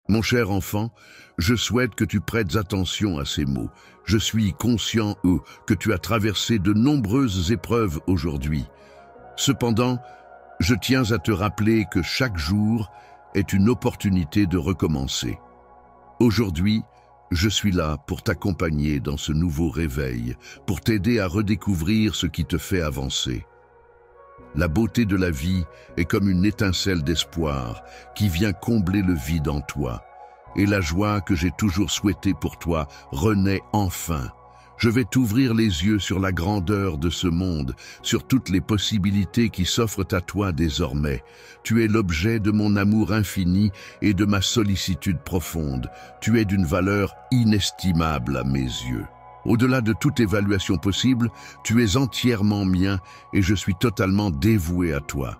Mon cher enfant, je souhaite que tu prêtes attention à ces mots. Je suis conscient, que tu as traversé de nombreuses épreuves aujourd'hui. Cependant, je tiens à te rappeler que chaque jour est une opportunité de recommencer. Aujourd'hui, je suis là pour t'accompagner dans ce nouveau réveil, pour t'aider à redécouvrir ce qui te fait avancer. La beauté de la vie est comme une étincelle d'espoir qui vient combler le vide en toi. Et la joie que j'ai toujours souhaitée pour toi renaît enfin. Je vais t'ouvrir les yeux sur la grandeur de ce monde, sur toutes les possibilités qui s'offrent à toi désormais. Tu es l'objet de mon amour infini et de ma sollicitude profonde. Tu es d'une valeur inestimable à mes yeux. Au-delà de toute évaluation possible, tu es entièrement mien et je suis totalement dévoué à toi.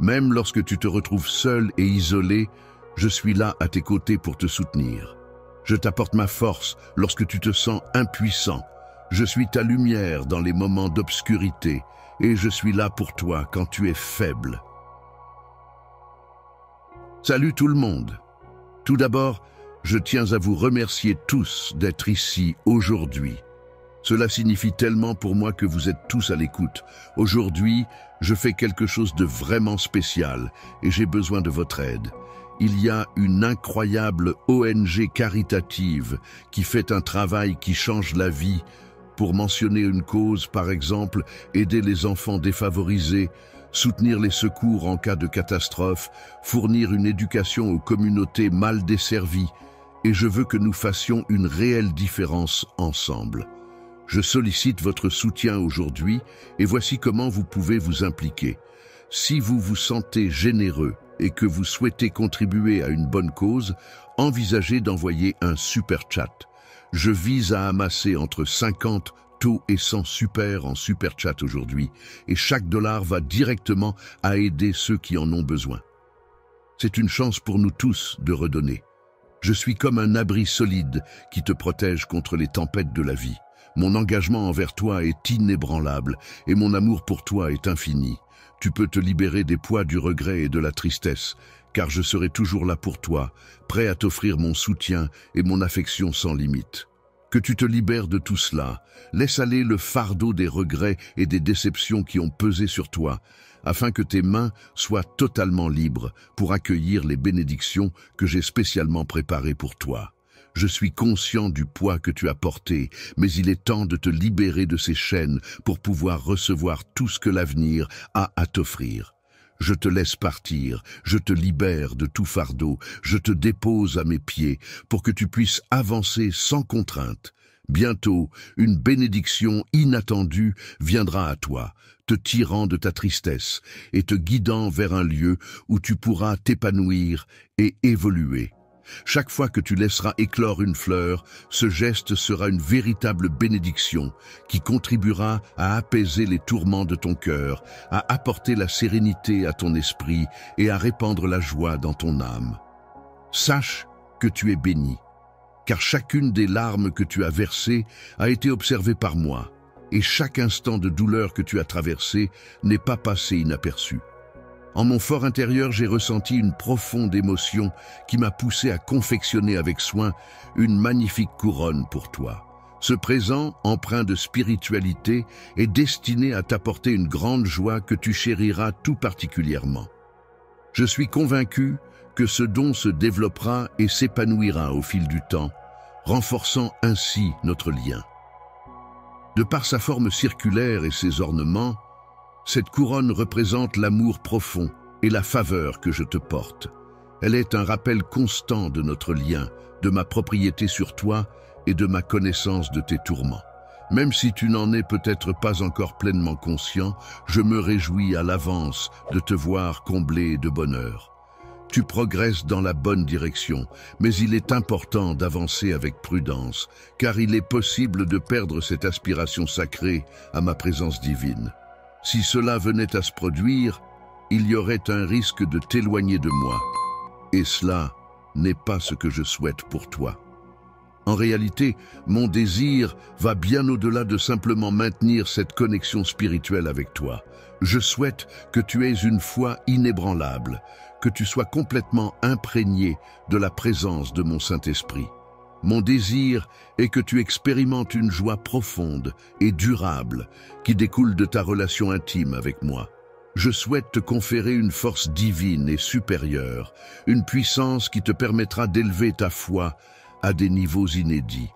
Même lorsque tu te retrouves seul et isolé, je suis là à tes côtés pour te soutenir. Je t'apporte ma force lorsque tu te sens impuissant. Je suis ta lumière dans les moments d'obscurité et je suis là pour toi quand tu es faible. Salut tout le monde. Tout d'abord, je tiens à vous remercier tous d'être ici aujourd'hui. Cela signifie tellement pour moi que vous êtes tous à l'écoute. Aujourd'hui, je fais quelque chose de vraiment spécial et j'ai besoin de votre aide. Il y a une incroyable ONG caritative qui fait un travail qui change la vie. Pour mentionner une cause, par exemple, aider les enfants défavorisés, soutenir les secours en cas de catastrophe, fournir une éducation aux communautés mal desservies. Et je veux que nous fassions une réelle différence ensemble. Je sollicite votre soutien aujourd'hui et voici comment vous pouvez vous impliquer. Si vous vous sentez généreux et que vous souhaitez contribuer à une bonne cause, envisagez d'envoyer un super chat. Je vise à amasser entre 50 taux et 100 super en super chat aujourd'hui et chaque dollar va directement à aider ceux qui en ont besoin. C'est une chance pour nous tous de redonner. Je suis comme un abri solide qui te protège contre les tempêtes de la vie. Mon engagement envers toi est inébranlable et mon amour pour toi est infini. Tu peux te libérer des poids du regret et de la tristesse, car je serai toujours là pour toi, prêt à t'offrir mon soutien et mon affection sans limite. Que tu te libères de tout cela, laisse aller le fardeau des regrets et des déceptions qui ont pesé sur toi, afin que tes mains soient totalement libres pour accueillir les bénédictions que j'ai spécialement préparées pour toi. Je suis conscient du poids que tu as porté, mais il est temps de te libérer de ces chaînes pour pouvoir recevoir tout ce que l'avenir a à t'offrir. Je te laisse partir, je te libère de tout fardeau, je te dépose à mes pieds pour que tu puisses avancer sans contrainte. Bientôt, une bénédiction inattendue viendra à toi, te tirant de ta tristesse et te guidant vers un lieu où tu pourras t'épanouir et évoluer. Chaque fois que tu laisseras éclore une fleur, ce geste sera une véritable bénédiction qui contribuera à apaiser les tourments de ton cœur, à apporter la sérénité à ton esprit et à répandre la joie dans ton âme. Sache que tu es béni, car chacune des larmes que tu as versées a été observée par moi, et chaque instant de douleur que tu as traversé n'est pas passé inaperçu. En mon fort intérieur, j'ai ressenti une profonde émotion qui m'a poussé à confectionner avec soin une magnifique couronne pour toi. Ce présent, empreint de spiritualité, est destiné à t'apporter une grande joie que tu chériras tout particulièrement. Je suis convaincu que ce don se développera et s'épanouira au fil du temps, renforçant ainsi notre lien. De par sa forme circulaire et ses ornements, cette couronne représente l'amour profond et la faveur que je te porte. Elle est un rappel constant de notre lien, de ma propriété sur toi et de ma connaissance de tes tourments. Même si tu n'en es peut-être pas encore pleinement conscient, je me réjouis à l'avance de te voir comblé de bonheur. Tu progresses dans la bonne direction, mais il est important d'avancer avec prudence, car il est possible de perdre cette aspiration sacrée à ma présence divine. Si cela venait à se produire, il y aurait un risque de t'éloigner de moi. Et cela n'est pas ce que je souhaite pour toi. En réalité, mon désir va bien au-delà de simplement maintenir cette connexion spirituelle avec toi. Je souhaite que tu aies une foi inébranlable, que tu sois complètement imprégné de la présence de mon Saint-Esprit. Mon désir est que tu expérimentes une joie profonde et durable qui découle de ta relation intime avec moi. Je souhaite te conférer une force divine et supérieure, une puissance qui te permettra d'élever ta foi à des niveaux inédits.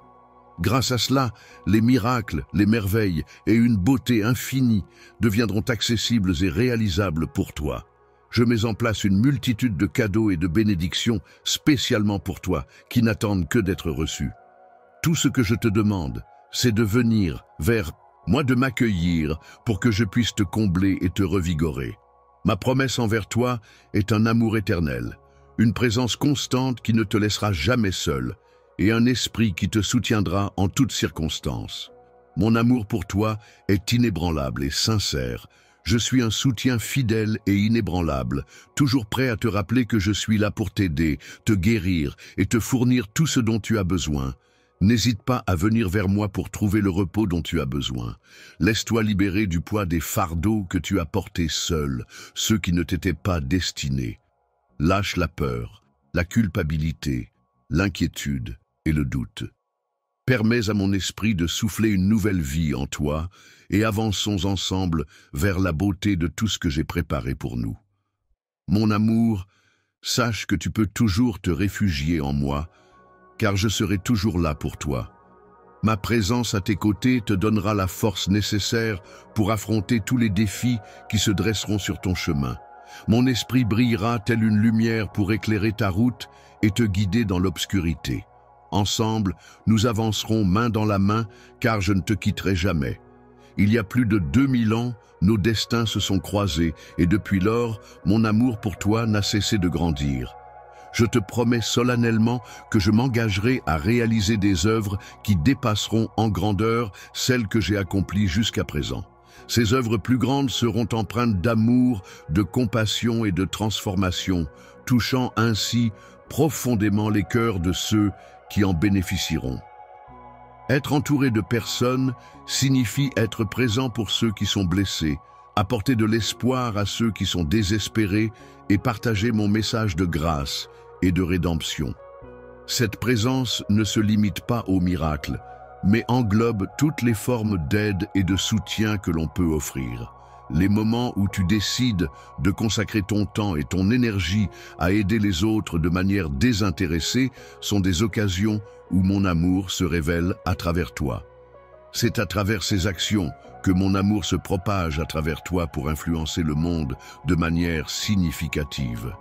Grâce à cela, les miracles, les merveilles et une beauté infinie deviendront accessibles et réalisables pour toi. Je mets en place une multitude de cadeaux et de bénédictions spécialement pour toi, qui n'attendent que d'être reçus. Tout ce que je te demande, c'est de venir vers moi, de m'accueillir pour que je puisse te combler et te revigorer. Ma promesse envers toi est un amour éternel, une présence constante qui ne te laissera jamais seul, et un esprit qui te soutiendra en toutes circonstances. Mon amour pour toi est inébranlable et sincère. Je suis un soutien fidèle et inébranlable, toujours prêt à te rappeler que je suis là pour t'aider, te guérir et te fournir tout ce dont tu as besoin. N'hésite pas à venir vers moi pour trouver le repos dont tu as besoin. Laisse-toi libérer du poids des fardeaux que tu as portés seul, ceux qui ne t'étaient pas destinés. Lâche la peur, la culpabilité, l'inquiétude et le doute. Permets à mon esprit de souffler une nouvelle vie en toi et avançons ensemble vers la beauté de tout ce que j'ai préparé pour nous. Mon amour, sache que tu peux toujours te réfugier en moi, car je serai toujours là pour toi. Ma présence à tes côtés te donnera la force nécessaire pour affronter tous les défis qui se dresseront sur ton chemin. Mon esprit brillera telle une lumière pour éclairer ta route et te guider dans l'obscurité. Ensemble, nous avancerons main dans la main, car je ne te quitterai jamais. Il y a plus de 2000 ans, nos destins se sont croisés, et depuis lors, mon amour pour toi n'a cessé de grandir. Je te promets solennellement que je m'engagerai à réaliser des œuvres qui dépasseront en grandeur celles que j'ai accomplies jusqu'à présent. Ces œuvres plus grandes seront empreintes d'amour, de compassion et de transformation, touchant ainsi profondément les cœurs de ceux qui en bénéficieront. Être entouré de personnes signifie être présent pour ceux qui sont blessés, apporter de l'espoir à ceux qui sont désespérés et partager mon message de grâce et de rédemption. Cette présence ne se limite pas aux miracles, mais englobe toutes les formes d'aide et de soutien que l'on peut offrir. Les moments où tu décides de consacrer ton temps et ton énergie à aider les autres de manière désintéressée sont des occasions où mon amour se révèle à travers toi. C'est à travers ces actions que mon amour se propage à travers toi pour influencer le monde de manière significative.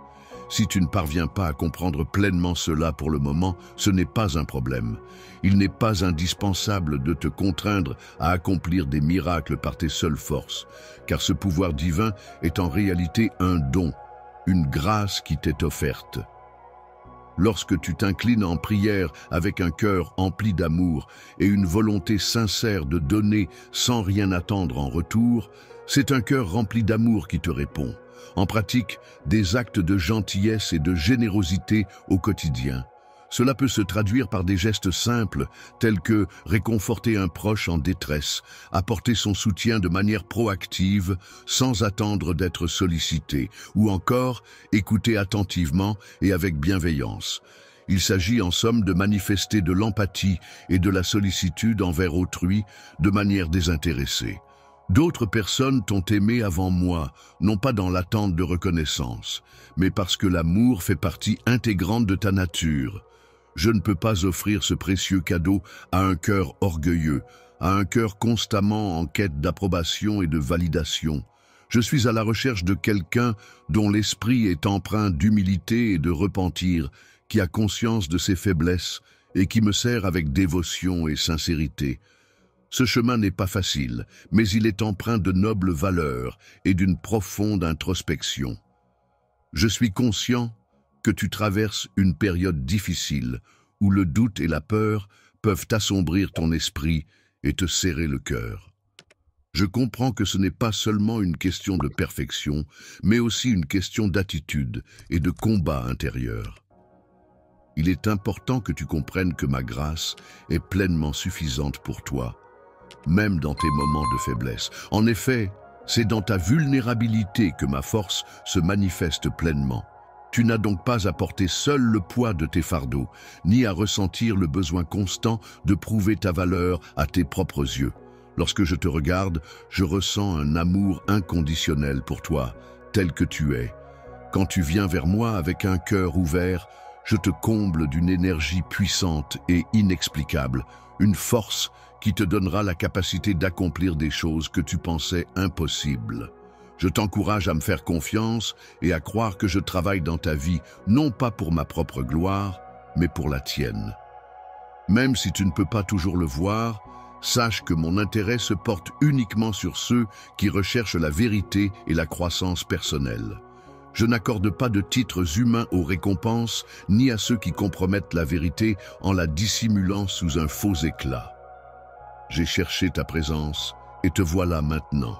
Si tu ne parviens pas à comprendre pleinement cela pour le moment, ce n'est pas un problème. Il n'est pas indispensable de te contraindre à accomplir des miracles par tes seules forces, car ce pouvoir divin est en réalité un don, une grâce qui t'est offerte. Lorsque tu t'inclines en prière avec un cœur empli d'amour et une volonté sincère de donner sans rien attendre en retour, c'est un cœur rempli d'amour qui te répond. En pratique, des actes de gentillesse et de générosité au quotidien. Cela peut se traduire par des gestes simples, tels que réconforter un proche en détresse, apporter son soutien de manière proactive, sans attendre d'être sollicité, ou encore écouter attentivement et avec bienveillance. Il s'agit en somme de manifester de l'empathie et de la sollicitude envers autrui de manière désintéressée. D'autres personnes t'ont aimé avant moi, non pas dans l'attente de reconnaissance, mais parce que l'amour fait partie intégrante de ta nature. Je ne peux pas offrir ce précieux cadeau à un cœur orgueilleux, à un cœur constamment en quête d'approbation et de validation. Je suis à la recherche de quelqu'un dont l'esprit est empreint d'humilité et de repentir, qui a conscience de ses faiblesses et qui me sert avec dévotion et sincérité. Ce chemin n'est pas facile, mais il est empreint de nobles valeurs et d'une profonde introspection. Je suis conscient que tu traverses une période difficile où le doute et la peur peuvent assombrir ton esprit et te serrer le cœur. Je comprends que ce n'est pas seulement une question de perfection, mais aussi une question d'attitude et de combat intérieur. Il est important que tu comprennes que ma grâce est pleinement suffisante pour toi, même dans tes moments de faiblesse. En effet, c'est dans ta vulnérabilité que ma force se manifeste pleinement. Tu n'as donc pas à porter seul le poids de tes fardeaux, ni à ressentir le besoin constant de prouver ta valeur à tes propres yeux. Lorsque je te regarde, je ressens un amour inconditionnel pour toi, tel que tu es. Quand tu viens vers moi avec un cœur ouvert, je te comble d'une énergie puissante et inexplicable, une force qui te donnera la capacité d'accomplir des choses que tu pensais impossibles. Je t'encourage à me faire confiance et à croire que je travaille dans ta vie, non pas pour ma propre gloire, mais pour la tienne. Même si tu ne peux pas toujours le voir, sache que mon intérêt se porte uniquement sur ceux qui recherchent la vérité et la croissance personnelle. Je n'accorde pas de titres humains aux récompenses, ni à ceux qui compromettent la vérité en la dissimulant sous un faux éclat. J'ai cherché ta présence et te voilà maintenant.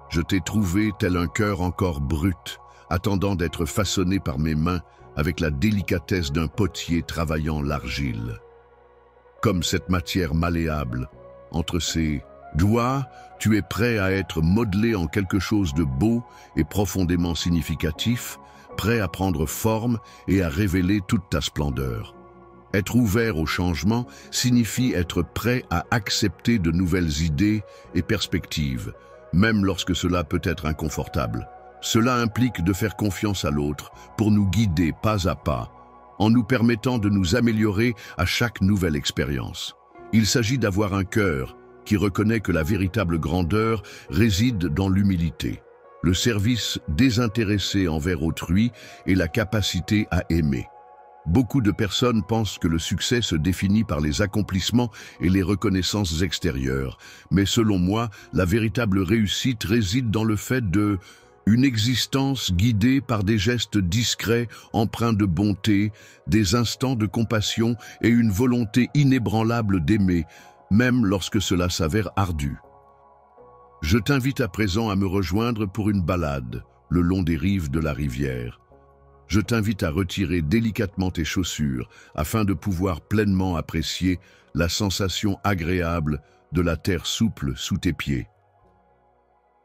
Je t'ai trouvé tel un cœur encore brut, attendant d'être façonné par mes mains avec la délicatesse d'un potier travaillant l'argile. Comme cette matière malléable, entre ses doigts, tu es prêt à être modelé en quelque chose de beau et profondément significatif, prêt à prendre forme et à révéler toute ta splendeur. Être ouvert au changement signifie être prêt à accepter de nouvelles idées et perspectives, même lorsque cela peut être inconfortable. Cela implique de faire confiance à l'autre pour nous guider pas à pas, en nous permettant de nous améliorer à chaque nouvelle expérience. Il s'agit d'avoir un cœur qui reconnaît que la véritable grandeur réside dans l'humilité, le service désintéressé envers autrui et la capacité à aimer. Beaucoup de personnes pensent que le succès se définit par les accomplissements et les reconnaissances extérieures, mais selon moi, la véritable réussite réside dans le fait une existence guidée par des gestes discrets, empreints de bonté, des instants de compassion et une volonté inébranlable d'aimer, même lorsque cela s'avère ardu. Je t'invite à présent à me rejoindre pour une balade le long des rives de la rivière. Je t'invite à retirer délicatement tes chaussures afin de pouvoir pleinement apprécier la sensation agréable de la terre souple sous tes pieds.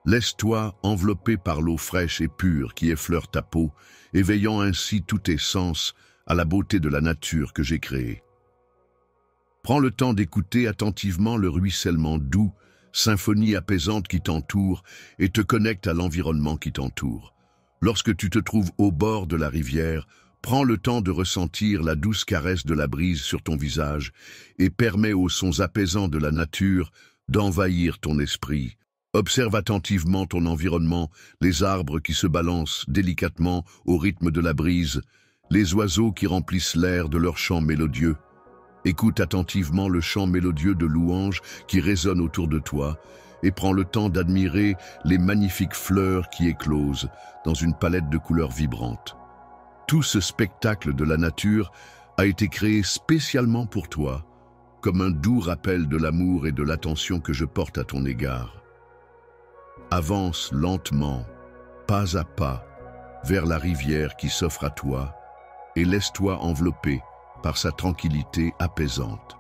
Laisse-toi envelopper par l'eau fraîche et pure qui effleure ta peau, éveillant ainsi tous tes sens à la beauté de la nature que j'ai créée. Prends le temps d'écouter attentivement le ruissellement doux, symphonie apaisante qui t'entoure et te connecte à l'environnement qui t'entoure. Lorsque tu te trouves au bord de la rivière, prends le temps de ressentir la douce caresse de la brise sur ton visage et permets aux sons apaisants de la nature d'envahir ton esprit. Observe attentivement ton environnement, les arbres qui se balancent délicatement au rythme de la brise, les oiseaux qui remplissent l'air de leurs chants mélodieux. Écoute attentivement le chant mélodieux de louanges qui résonne autour de toi et prends le temps d'admirer les magnifiques fleurs qui éclosent dans une palette de couleurs vibrantes. Tout ce spectacle de la nature a été créé spécialement pour toi, comme un doux rappel de l'amour et de l'attention que je porte à ton égard. Avance lentement, pas à pas, vers la rivière qui s'offre à toi et laisse-toi envelopper par sa tranquillité apaisante.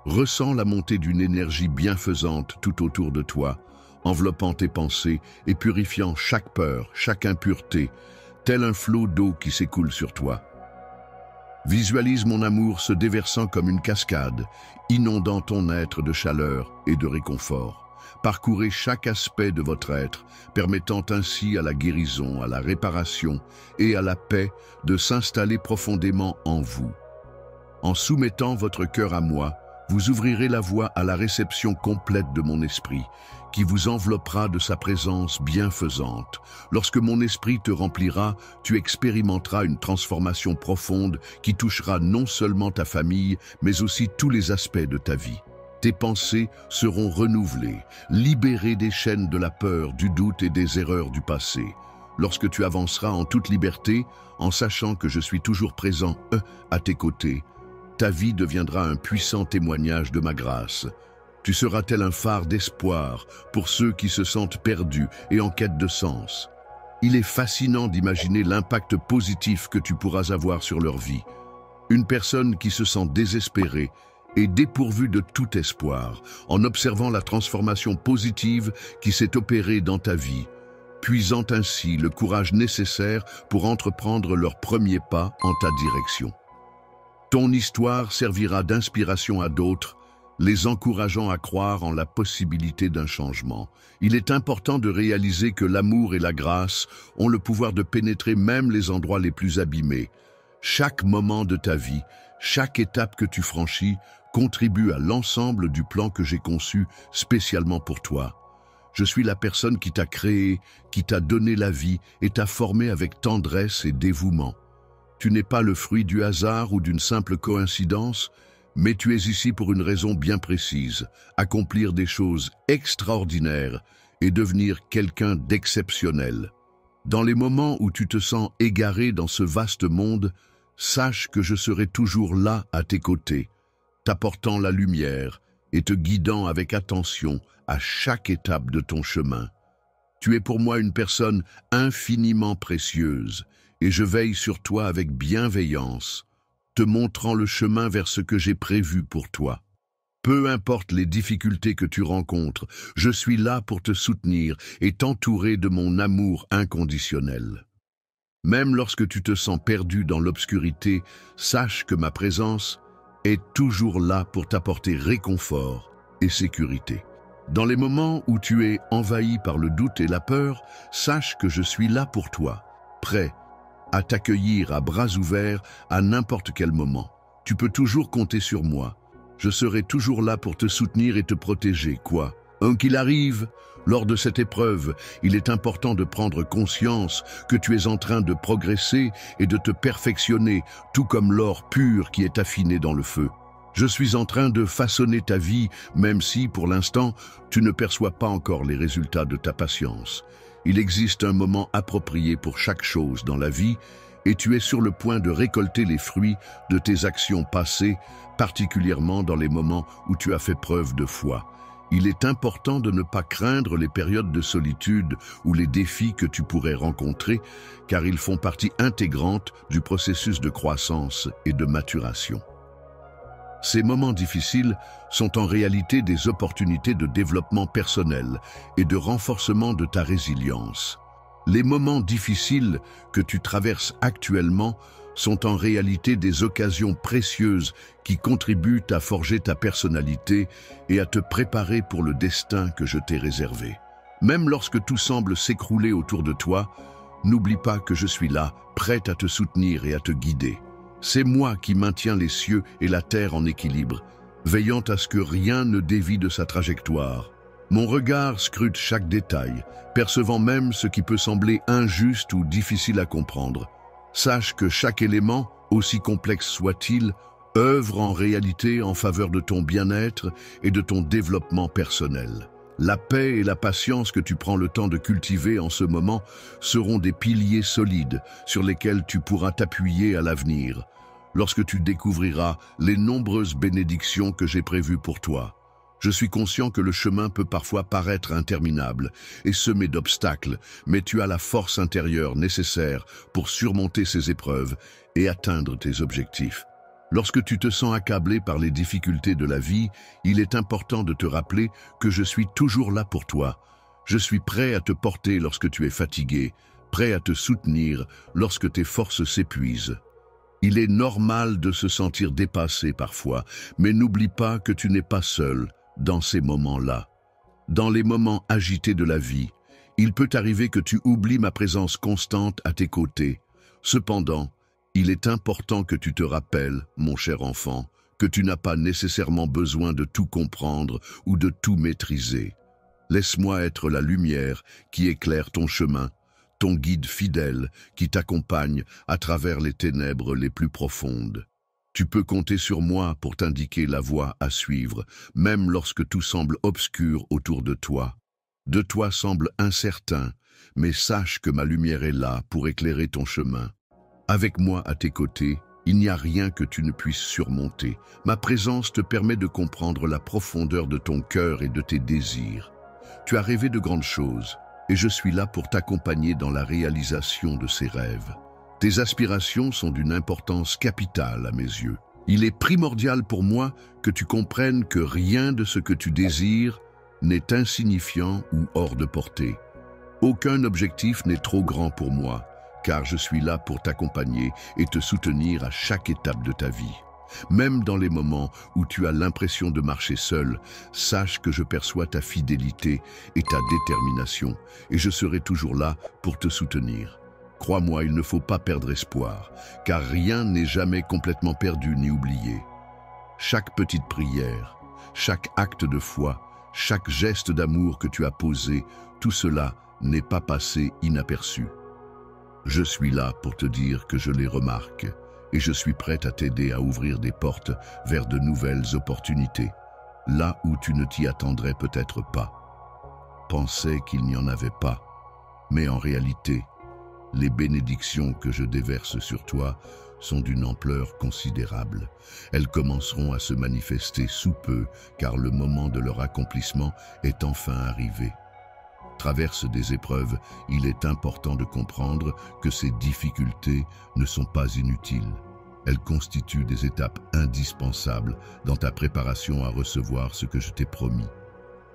Ressens la montée d'une énergie bienfaisante tout autour de toi, enveloppant tes pensées et purifiant chaque peur, chaque impureté, tel un flot d'eau qui s'écoule sur toi. Visualise mon amour se déversant comme une cascade, inondant ton être de chaleur et de réconfort. Parcourez chaque aspect de votre être, permettant ainsi à la guérison, à la réparation et à la paix de s'installer profondément en vous. En soumettant votre cœur à moi, vous ouvrirez la voie à la réception complète de mon esprit, qui vous enveloppera de sa présence bienfaisante. Lorsque mon esprit te remplira, tu expérimenteras une transformation profonde qui touchera non seulement ta famille, mais aussi tous les aspects de ta vie. Tes pensées seront renouvelées, libérées des chaînes de la peur, du doute et des erreurs du passé. Lorsque tu avanceras en toute liberté, en sachant que je suis toujours présent à tes côtés, ta vie deviendra un puissant témoignage de ma grâce. Tu seras tel un phare d'espoir pour ceux qui se sentent perdus et en quête de sens. Il est fascinant d'imaginer l'impact positif que tu pourras avoir sur leur vie. Une personne qui se sent désespérée et dépourvue de tout espoir, en observant la transformation positive qui s'est opérée dans ta vie, puisant ainsi le courage nécessaire pour entreprendre leurs premiers pas en ta direction. Ton histoire servira d'inspiration à d'autres, les encourageant à croire en la possibilité d'un changement. Il est important de réaliser que l'amour et la grâce ont le pouvoir de pénétrer même les endroits les plus abîmés. Chaque moment de ta vie, chaque étape que tu franchis, contribue à l'ensemble du plan que j'ai conçu spécialement pour toi. Je suis la personne qui t'a créé, qui t'a donné la vie et t'a formé avec tendresse et dévouement. Tu n'es pas le fruit du hasard ou d'une simple coïncidence, mais tu es ici pour une raison bien précise, accomplir des choses extraordinaires et devenir quelqu'un d'exceptionnel. Dans les moments où tu te sens égaré dans ce vaste monde, sache que je serai toujours là à tes côtés, t'apportant la lumière et te guidant avec attention à chaque étape de ton chemin. Tu es pour moi une personne infiniment précieuse et je veille sur toi avec bienveillance, te montrant le chemin vers ce que j'ai prévu pour toi. Peu importe les difficultés que tu rencontres, je suis là pour te soutenir et t'entourer de mon amour inconditionnel. Même lorsque tu te sens perdu dans l'obscurité, sache que ma présence est toujours là pour t'apporter réconfort et sécurité. Dans les moments où tu es envahi par le doute et la peur, sache que je suis là pour toi, prêt à t'accueillir à bras ouverts à n'importe quel moment. Tu peux toujours compter sur moi. Je serai toujours là pour te soutenir et te protéger, quoi qu'il arrive. Lors de cette épreuve, il est important de prendre conscience que tu es en train de progresser et de te perfectionner, tout comme l'or pur qui est affiné dans le feu. Je suis en train de façonner ta vie, même si, pour l'instant, tu ne perçois pas encore les résultats de ta patience. Il existe un moment approprié pour chaque chose dans la vie et tu es sur le point de récolter les fruits de tes actions passées, particulièrement dans les moments où tu as fait preuve de foi. Il est important de ne pas craindre les périodes de solitude ou les défis que tu pourrais rencontrer, car ils font partie intégrante du processus de croissance et de maturation. Ces moments difficiles sont en réalité des opportunités de développement personnel et de renforcement de ta résilience. Les moments difficiles que tu traverses actuellement sont en réalité des occasions précieuses qui contribuent à forger ta personnalité et à te préparer pour le destin que je t'ai réservé. Même lorsque tout semble s'écrouler autour de toi, n'oublie pas que je suis là, prêt à te soutenir et à te guider. C'est moi qui maintiens les cieux et la terre en équilibre, veillant à ce que rien ne dévie de sa trajectoire. Mon regard scrute chaque détail, percevant même ce qui peut sembler injuste ou difficile à comprendre. Sache que chaque élément, aussi complexe soit-il, œuvre en réalité en faveur de ton bien-être et de ton développement personnel. La paix et la patience que tu prends le temps de cultiver en ce moment seront des piliers solides sur lesquels tu pourras t'appuyer à l'avenir, lorsque tu découvriras les nombreuses bénédictions que j'ai prévues pour toi. Je suis conscient que le chemin peut parfois paraître interminable et semé d'obstacles, mais tu as la force intérieure nécessaire pour surmonter ces épreuves et atteindre tes objectifs. Lorsque tu te sens accablé par les difficultés de la vie, il est important de te rappeler que je suis toujours là pour toi. Je suis prêt à te porter lorsque tu es fatigué, prêt à te soutenir lorsque tes forces s'épuisent. Il est normal de se sentir dépassé parfois, mais n'oublie pas que tu n'es pas seul dans ces moments-là. Dans les moments agités de la vie, il peut arriver que tu oublies ma présence constante à tes côtés. Cependant, il est important que tu te rappelles, mon cher enfant, que tu n'as pas nécessairement besoin de tout comprendre ou de tout maîtriser. Laisse-moi être la lumière qui éclaire ton chemin, ton guide fidèle qui t'accompagne à travers les ténèbres les plus profondes. Tu peux compter sur moi pour t'indiquer la voie à suivre, même lorsque tout semble obscur autour de toi. De toi semble incertain, mais sache que ma lumière est là pour éclairer ton chemin. Avec moi à tes côtés, il n'y a rien que tu ne puisses surmonter. Ma présence te permet de comprendre la profondeur de ton cœur et de tes désirs. Tu as rêvé de grandes choses, et je suis là pour t'accompagner dans la réalisation de ces rêves. Tes aspirations sont d'une importance capitale à mes yeux. Il est primordial pour moi que tu comprennes que rien de ce que tu désires n'est insignifiant ou hors de portée. Aucun objectif n'est trop grand pour moi, car je suis là pour t'accompagner et te soutenir à chaque étape de ta vie. Même dans les moments où tu as l'impression de marcher seul, sache que je perçois ta fidélité et ta détermination, et je serai toujours là pour te soutenir. Crois-moi, il ne faut pas perdre espoir, car rien n'est jamais complètement perdu ni oublié. Chaque petite prière, chaque acte de foi, chaque geste d'amour que tu as posé, tout cela n'est pas passé inaperçu. Je suis là pour te dire que je les remarque, et je suis prête à t'aider à ouvrir des portes vers de nouvelles opportunités, là où tu ne t'y attendrais peut-être pas. Pensais qu'il n'y en avait pas, mais en réalité, les bénédictions que je déverse sur toi sont d'une ampleur considérable. Elles commenceront à se manifester sous peu, car le moment de leur accomplissement est enfin arrivé. Traverse des épreuves, il est important de comprendre que ces difficultés ne sont pas inutiles. Elles constituent des étapes indispensables dans ta préparation à recevoir ce que je t'ai promis.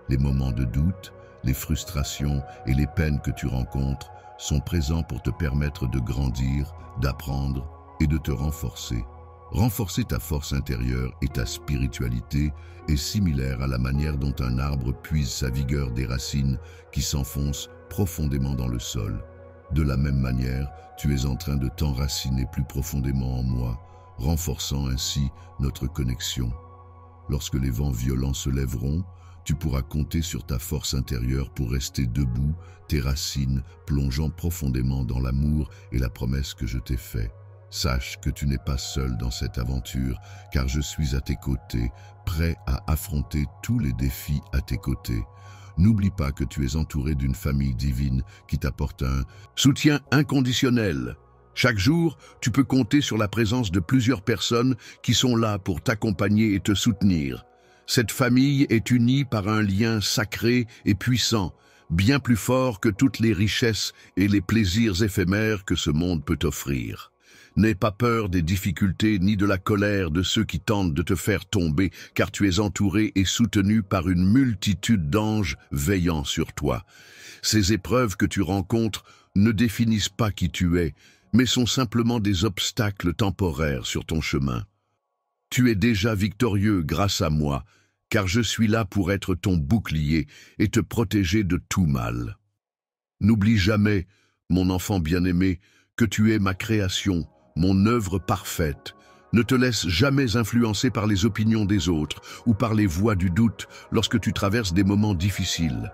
Les moments de doute, les frustrations et les peines que tu rencontres sont présents pour te permettre de grandir, d'apprendre et de te renforcer. Renforcer ta force intérieure et ta spiritualité est similaire à la manière dont un arbre puise sa vigueur des racines qui s'enfoncent profondément dans le sol. De la même manière, tu es en train de t'enraciner plus profondément en moi, renforçant ainsi notre connexion. Lorsque les vents violents se lèveront, tu pourras compter sur ta force intérieure pour rester debout, tes racines plongeant profondément dans l'amour et la promesse que je t'ai faite. Sache que tu n'es pas seul dans cette aventure, car je suis à tes côtés, prêt à affronter tous les défis à tes côtés. N'oublie pas que tu es entouré d'une famille divine qui t'apporte un soutien inconditionnel. Chaque jour, tu peux compter sur la présence de plusieurs personnes qui sont là pour t'accompagner et te soutenir. Cette famille est unie par un lien sacré et puissant, bien plus fort que toutes les richesses et les plaisirs éphémères que ce monde peut offrir. N'aie pas peur des difficultés ni de la colère de ceux qui tentent de te faire tomber, car tu es entouré et soutenu par une multitude d'anges veillant sur toi. Ces épreuves que tu rencontres ne définissent pas qui tu es, mais sont simplement des obstacles temporaires sur ton chemin. Tu es déjà victorieux grâce à moi, car je suis là pour être ton bouclier et te protéger de tout mal. N'oublie jamais, mon enfant bien-aimé, que tu es ma création, mon œuvre parfaite. Ne te laisse jamais influencer par les opinions des autres ou par les voix du doute lorsque tu traverses des moments difficiles.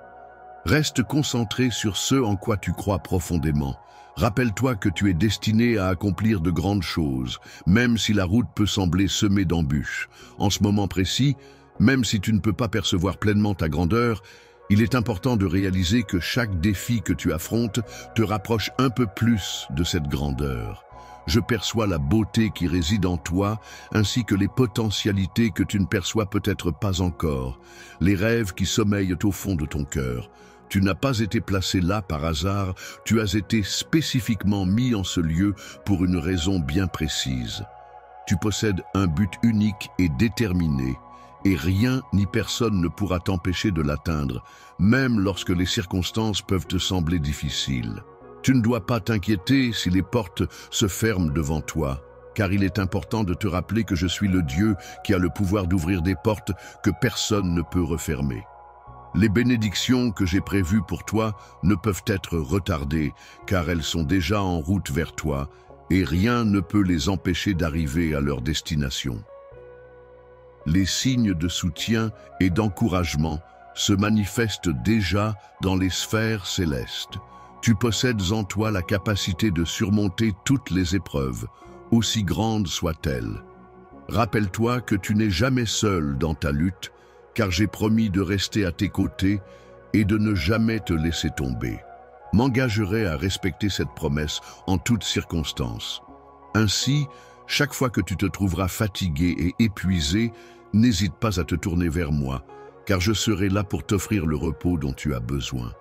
Reste concentré sur ce en quoi tu crois profondément. Rappelle-toi que tu es destiné à accomplir de grandes choses, même si la route peut sembler semée d'embûches. En ce moment précis, même si tu ne peux pas percevoir pleinement ta grandeur, il est important de réaliser que chaque défi que tu affrontes te rapproche un peu plus de cette grandeur. Je perçois la beauté qui réside en toi, ainsi que les potentialités que tu ne perçois peut-être pas encore, les rêves qui sommeillent au fond de ton cœur. Tu n'as pas été placé là par hasard, tu as été spécifiquement mis en ce lieu pour une raison bien précise. Tu possèdes un but unique et déterminé, et rien ni personne ne pourra t'empêcher de l'atteindre, même lorsque les circonstances peuvent te sembler difficiles. Tu ne dois pas t'inquiéter si les portes se ferment devant toi, car il est important de te rappeler que je suis le Dieu qui a le pouvoir d'ouvrir des portes que personne ne peut refermer. Les bénédictions que j'ai prévues pour toi ne peuvent être retardées, car elles sont déjà en route vers toi, et rien ne peut les empêcher d'arriver à leur destination. Les signes de soutien et d'encouragement se manifestent déjà dans les sphères célestes. Tu possèdes en toi la capacité de surmonter toutes les épreuves, aussi grandes soient-elles. Rappelle-toi que tu n'es jamais seul dans ta lutte, car j'ai promis de rester à tes côtés et de ne jamais te laisser tomber. M'engagerai à respecter cette promesse en toutes circonstances. Ainsi, chaque fois que tu te trouveras fatigué et épuisé, n'hésite pas à te tourner vers moi, car je serai là pour t'offrir le repos dont tu as besoin.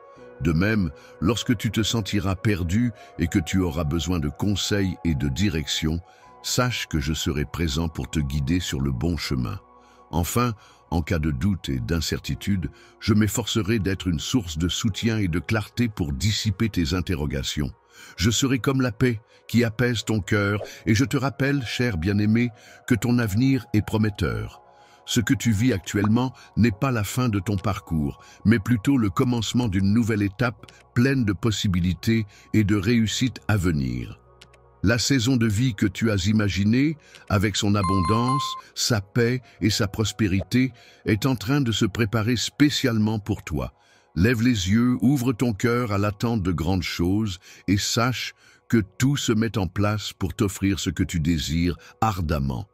De même, lorsque tu te sentiras perdu et que tu auras besoin de conseils et de direction, sache que je serai présent pour te guider sur le bon chemin. Enfin, En cas de doute et d'incertitude, je m'efforcerai d'être une source de soutien et de clarté pour dissiper tes interrogations. Je serai comme la paix qui apaise ton cœur et je te rappelle, cher bien-aimé, que ton avenir est prometteur. Ce que tu vis actuellement n'est pas la fin de ton parcours, mais plutôt le commencement d'une nouvelle étape pleine de possibilités et de réussites à venir. La saison de vie que tu as imaginée, avec son abondance, sa paix et sa prospérité, est en train de se préparer spécialement pour toi. Lève les yeux, ouvre ton cœur à l'attente de grandes choses et sache que tout se met en place pour t'offrir ce que tu désires ardemment.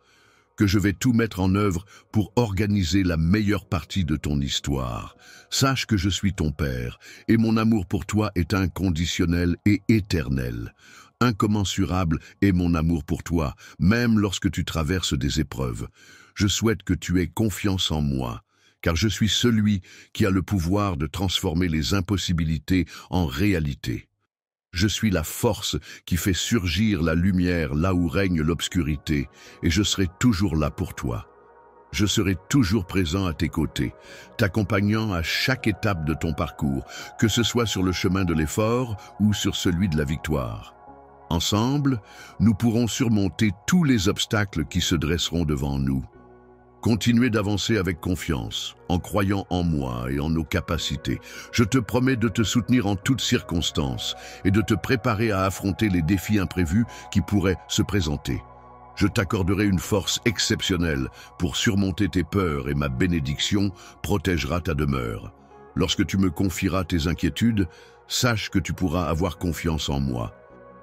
Que je vais tout mettre en œuvre pour organiser la meilleure partie de ton histoire. Sache que je suis ton père et mon amour pour toi est inconditionnel et éternel. Incommensurable est mon amour pour toi, même lorsque tu traverses des épreuves. Je souhaite que tu aies confiance en moi, car je suis celui qui a le pouvoir de transformer les impossibilités en réalité. Je suis la force qui fait surgir la lumière là où règne l'obscurité, et je serai toujours là pour toi. Je serai toujours présent à tes côtés, t'accompagnant à chaque étape de ton parcours, que ce soit sur le chemin de l'effort ou sur celui de la victoire. Ensemble, nous pourrons surmonter tous les obstacles qui se dresseront devant nous. Continuez d'avancer avec confiance, en croyant en moi et en nos capacités. Je te promets de te soutenir en toutes circonstances et de te préparer à affronter les défis imprévus qui pourraient se présenter. Je t'accorderai une force exceptionnelle pour surmonter tes peurs et ma bénédiction protégera ta demeure. Lorsque tu me confieras tes inquiétudes, sache que tu pourras avoir confiance en moi.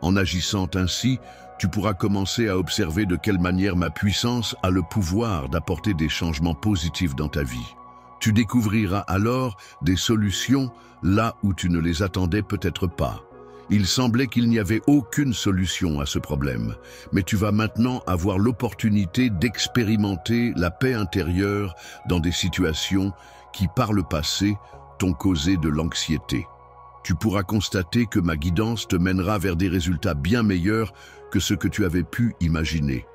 En agissant ainsi, tu pourras commencer à observer de quelle manière ma puissance a le pouvoir d'apporter des changements positifs dans ta vie. Tu découvriras alors des solutions là où tu ne les attendais peut-être pas. Il semblait qu'il n'y avait aucune solution à ce problème, mais tu vas maintenant avoir l'opportunité d'expérimenter la paix intérieure dans des situations qui, par le passé, t'ont causé de l'anxiété. Tu pourras constater que ma guidance te mènera vers des résultats bien meilleurs que ce que tu avais pu imaginer.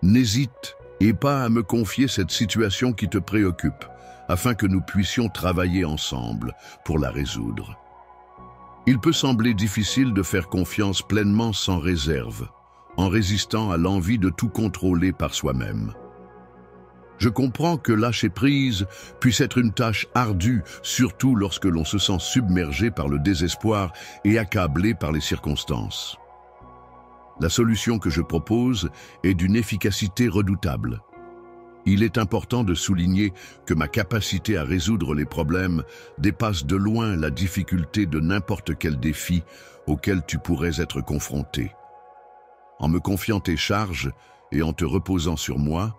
N'hésite pas à me confier cette situation qui te préoccupe, afin que nous puissions travailler ensemble pour la résoudre. Il peut sembler difficile de faire confiance pleinement sans réserve, en résistant à l'envie de tout contrôler par soi-même. Je comprends que lâcher prise puisse être une tâche ardue, surtout lorsque l'on se sent submergé par le désespoir et accablé par les circonstances. La solution que je propose est d'une efficacité redoutable. Il est important de souligner que ma capacité à résoudre les problèmes dépasse de loin la difficulté de n'importe quel défi auquel tu pourrais être confronté. En me confiant tes charges et en te reposant sur moi,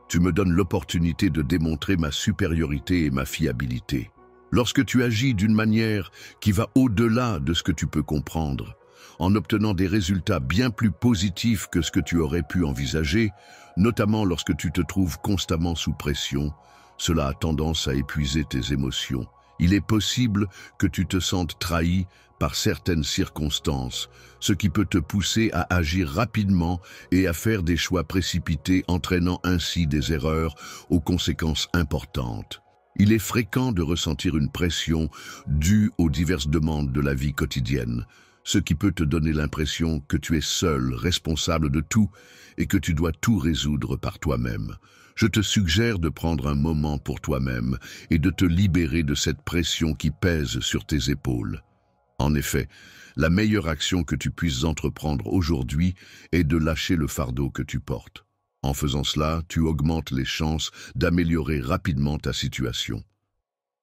tu me donnes l'opportunité de démontrer ma supériorité et ma fiabilité. Lorsque tu agis d'une manière qui va au-delà de ce que tu peux comprendre, en obtenant des résultats bien plus positifs que ce que tu aurais pu envisager, notamment lorsque tu te trouves constamment sous pression, cela a tendance à épuiser tes émotions. Il est possible que tu te sentes trahi par certaines circonstances, ce qui peut te pousser à agir rapidement et à faire des choix précipités, entraînant ainsi des erreurs aux conséquences importantes. Il est fréquent de ressentir une pression due aux diverses demandes de la vie quotidienne, ce qui peut te donner l'impression que tu es seul, responsable de tout, et que tu dois tout résoudre par toi-même. Je te suggère de prendre un moment pour toi-même et de te libérer de cette pression qui pèse sur tes épaules. En effet, la meilleure action que tu puisses entreprendre aujourd'hui est de lâcher le fardeau que tu portes. En faisant cela, tu augmentes les chances d'améliorer rapidement ta situation.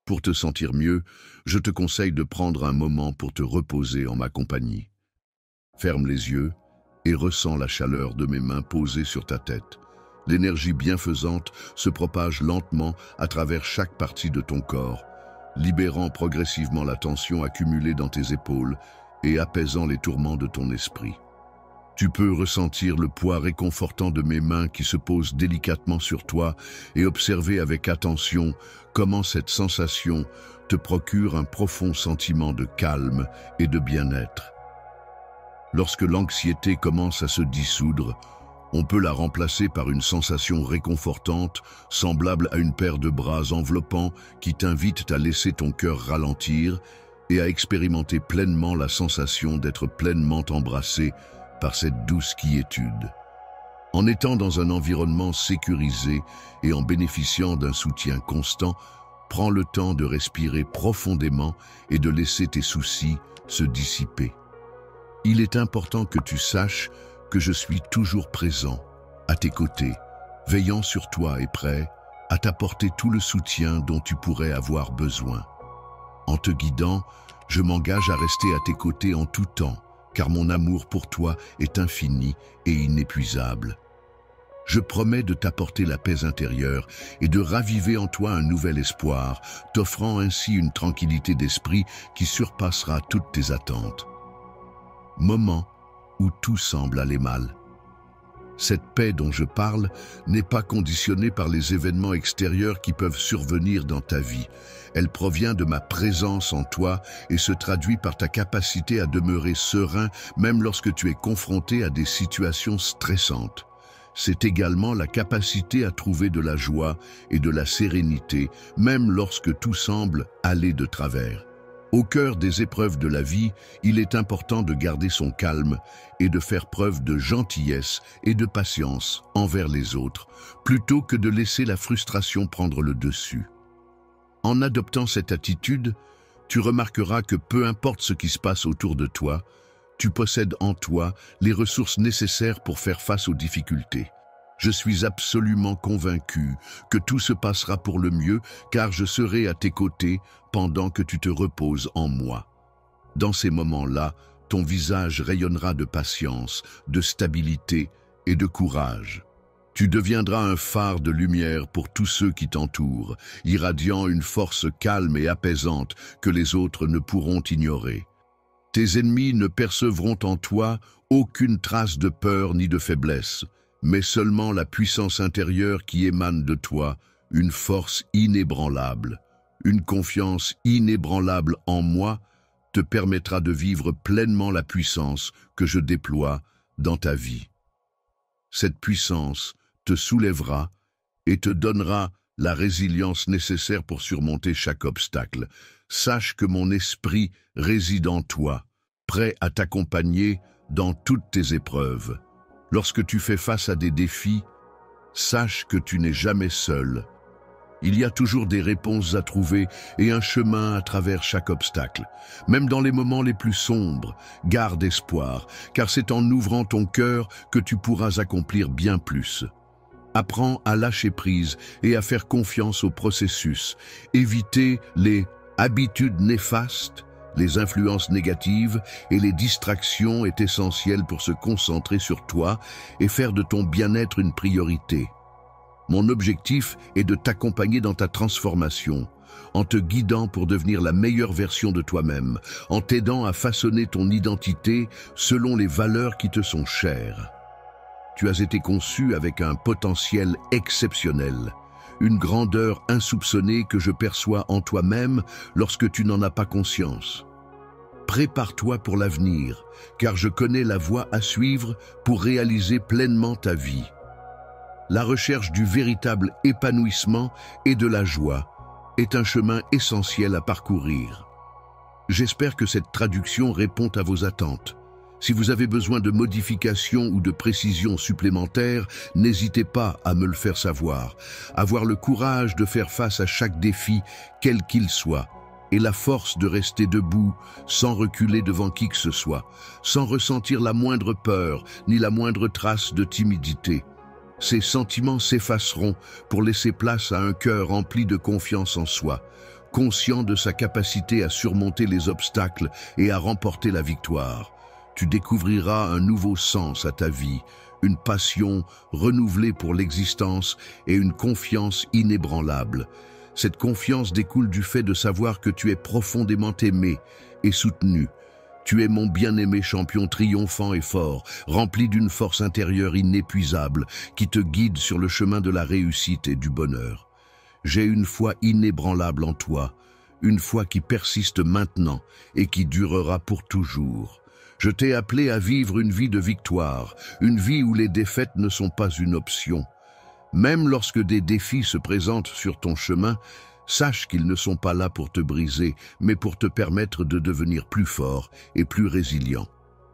Pour te sentir mieux, je te conseille de prendre un moment pour te reposer en ma compagnie. Ferme les yeux et ressens la chaleur de mes mains posées sur ta tête. L'énergie bienfaisante se propage lentement à travers chaque partie de ton corps, libérant progressivement la tension accumulée dans tes épaules et apaisant les tourments de ton esprit. Tu peux ressentir le poids réconfortant de mes mains qui se posent délicatement sur toi et observer avec attention comment cette sensation te procure un profond sentiment de calme et de bien-être. Lorsque l'anxiété commence à se dissoudre, On peut la remplacer par une sensation réconfortante, semblable à une paire de bras enveloppants qui t'invitent à laisser ton cœur ralentir et à expérimenter pleinement la sensation d'être pleinement embrassé par cette douce quiétude. En étant dans un environnement sécurisé et en bénéficiant d'un soutien constant, prends le temps de respirer profondément et de laisser tes soucis se dissiper. Il est important que tu saches que je suis toujours présent, à tes côtés, veillant sur toi et prêt à t'apporter tout le soutien dont tu pourrais avoir besoin. En te guidant, je m'engage à rester à tes côtés en tout temps, car mon amour pour toi est infini et inépuisable. Je promets de t'apporter la paix intérieure et de raviver en toi un nouvel espoir, t'offrant ainsi une tranquillité d'esprit qui surpassera toutes tes attentes. Moment où tout semble aller mal. Cette paix dont je parle n'est pas conditionnée par les événements extérieurs qui peuvent survenir dans ta vie. Elle provient de ma présence en toi et se traduit par ta capacité à demeurer serein même lorsque tu es confronté à des situations stressantes. C'est également la capacité à trouver de la joie et de la sérénité, même lorsque tout semble aller de travers. Au cœur des épreuves de la vie, il est important de garder son calme et de faire preuve de gentillesse et de patience envers les autres, plutôt que de laisser la frustration prendre le dessus. En adoptant cette attitude, tu remarqueras que peu importe ce qui se passe autour de toi, tu possèdes en toi les ressources nécessaires pour faire face aux difficultés. Je suis absolument convaincu que tout se passera pour le mieux, car je serai à tes côtés pendant que tu te reposes en moi. Dans ces moments-là, ton visage rayonnera de patience, de stabilité et de courage. Tu deviendras un phare de lumière pour tous ceux qui t'entourent, irradiant une force calme et apaisante que les autres ne pourront ignorer. Tes ennemis ne percevront en toi aucune trace de peur ni de faiblesse, mais seulement la puissance intérieure qui émane de toi, une force inébranlable. Une confiance inébranlable en moi te permettra de vivre pleinement la puissance que je déploie dans ta vie. Cette puissance te soulèvera et te donnera la résilience nécessaire pour surmonter chaque obstacle. Sache que mon esprit réside en toi, prêt à t'accompagner dans toutes tes épreuves. Lorsque tu fais face à des défis, sache que tu n'es jamais seul. Il y a toujours des réponses à trouver et un chemin à travers chaque obstacle. Même dans les moments les plus sombres, garde espoir, car c'est en ouvrant ton cœur que tu pourras accomplir bien plus. Apprends à lâcher prise et à faire confiance au processus. Éviter les habitudes néfastes, les influences négatives et les distractions est essentiel pour se concentrer sur toi et faire de ton bien-être une priorité. Mon objectif est de t'accompagner dans ta transformation, en te guidant pour devenir la meilleure version de toi-même, en t'aidant à façonner ton identité selon les valeurs qui te sont chères. Tu as été conçu avec un potentiel exceptionnel, une grandeur insoupçonnée que je perçois en toi-même lorsque tu n'en as pas conscience. Prépare-toi pour l'avenir, car je connais la voie à suivre pour réaliser pleinement ta vie. La recherche du véritable épanouissement et de la joie est un chemin essentiel à parcourir. J'espère que cette traduction répond à vos attentes. Si vous avez besoin de modifications ou de précisions supplémentaires, n'hésitez pas à me le faire savoir. Avoir le courage de faire face à chaque défi, quel qu'il soit, et la force de rester debout, sans reculer devant qui que ce soit, sans ressentir la moindre peur, ni la moindre trace de timidité. Ces sentiments s'effaceront pour laisser place à un cœur rempli de confiance en soi, conscient de sa capacité à surmonter les obstacles et à remporter la victoire. Tu découvriras un nouveau sens à ta vie, une passion renouvelée pour l'existence et une confiance inébranlable. Cette confiance découle du fait de savoir que tu es profondément aimé et soutenu. Tu es mon bien-aimé champion triomphant et fort, rempli d'une force intérieure inépuisable qui te guide sur le chemin de la réussite et du bonheur. J'ai une foi inébranlable en toi, une foi qui persiste maintenant et qui durera pour toujours. Je t'ai appelé à vivre une vie de victoire, une vie où les défaites ne sont pas une option. Même lorsque des défis se présentent sur ton chemin, sache qu'ils ne sont pas là pour te briser, mais pour te permettre de devenir plus fort et plus résilient.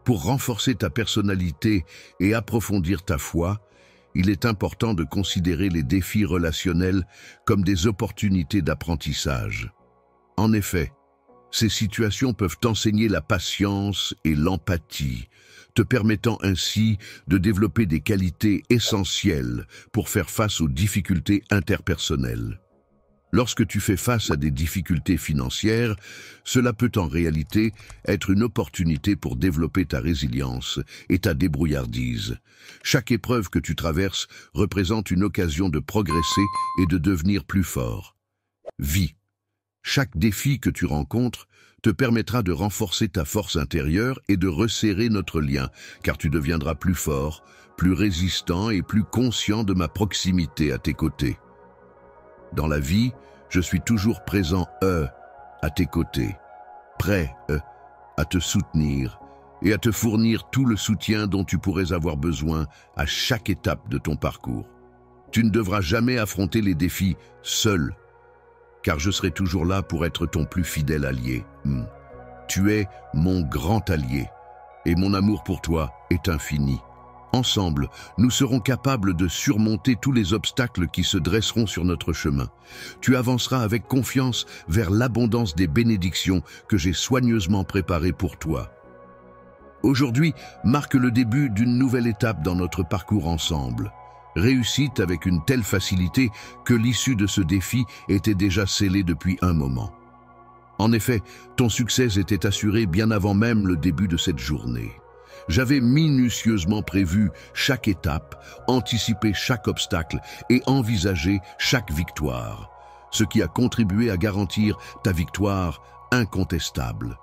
Pour renforcer ta personnalité et approfondir ta foi, il est important de considérer les défis relationnels comme des opportunités d'apprentissage. En effet, ces situations peuvent t'enseigner la patience et l'empathie, te permettant ainsi de développer des qualités essentielles pour faire face aux difficultés interpersonnelles. Lorsque tu fais face à des difficultés financières, cela peut en réalité être une opportunité pour développer ta résilience et ta débrouillardise. Chaque épreuve que tu traverses représente une occasion de progresser et de devenir plus fort. Vis. Chaque défi que tu rencontres te permettra de renforcer ta force intérieure et de resserrer notre lien, car tu deviendras plus fort, plus résistant et plus conscient de ma proximité à tes côtés. Dans la vie, je suis toujours présent, à tes côtés, prêt, à te soutenir et à te fournir tout le soutien dont tu pourrais avoir besoin à chaque étape de ton parcours. Tu ne devras jamais affronter les défis seul, car je serai toujours là pour être ton plus fidèle allié. Tu es mon grand allié, et mon amour pour toi est infini. Ensemble, nous serons capables de surmonter tous les obstacles qui se dresseront sur notre chemin. Tu avanceras avec confiance vers l'abondance des bénédictions que j'ai soigneusement préparées pour toi. Aujourd'hui marque le début d'une nouvelle étape dans notre parcours ensemble. Réussite avec une telle facilité que l'issue de ce défi était déjà scellée depuis un moment. En effet, ton succès était assuré bien avant même le début de cette journée. J'avais minutieusement prévu chaque étape, anticipé chaque obstacle et envisagé chaque victoire, ce qui a contribué à garantir ta victoire incontestable.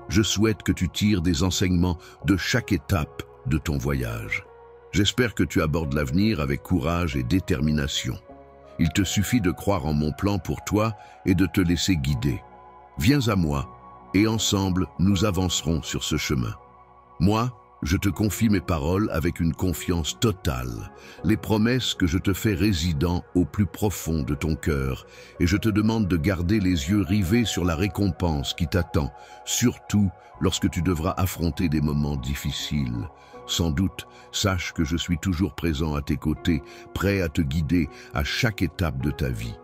Je souhaite que tu tires des enseignements de chaque étape de ton voyage. J'espère que tu abordes l'avenir avec courage et détermination. Il te suffit de croire en mon plan pour toi et de te laisser guider. Viens à moi et ensemble nous avancerons sur ce chemin. Moi, je te confie mes paroles avec une confiance totale, les promesses que je te fais résident au plus profond de ton cœur, et je te demande de garder les yeux rivés sur la récompense qui t'attend, surtout lorsque tu devras affronter des moments difficiles. Sans doute, sache que je suis toujours présent à tes côtés, prêt à te guider à chaque étape de ta vie.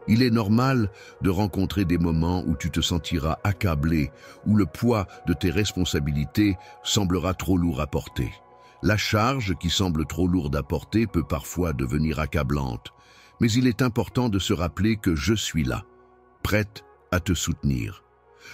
Il est normal de rencontrer des moments où tu te sentiras accablé, où le poids de tes responsabilités semblera trop lourd à porter. La charge qui semble trop lourde à porter peut parfois devenir accablante, mais il est important de se rappeler que je suis là, prête à te soutenir.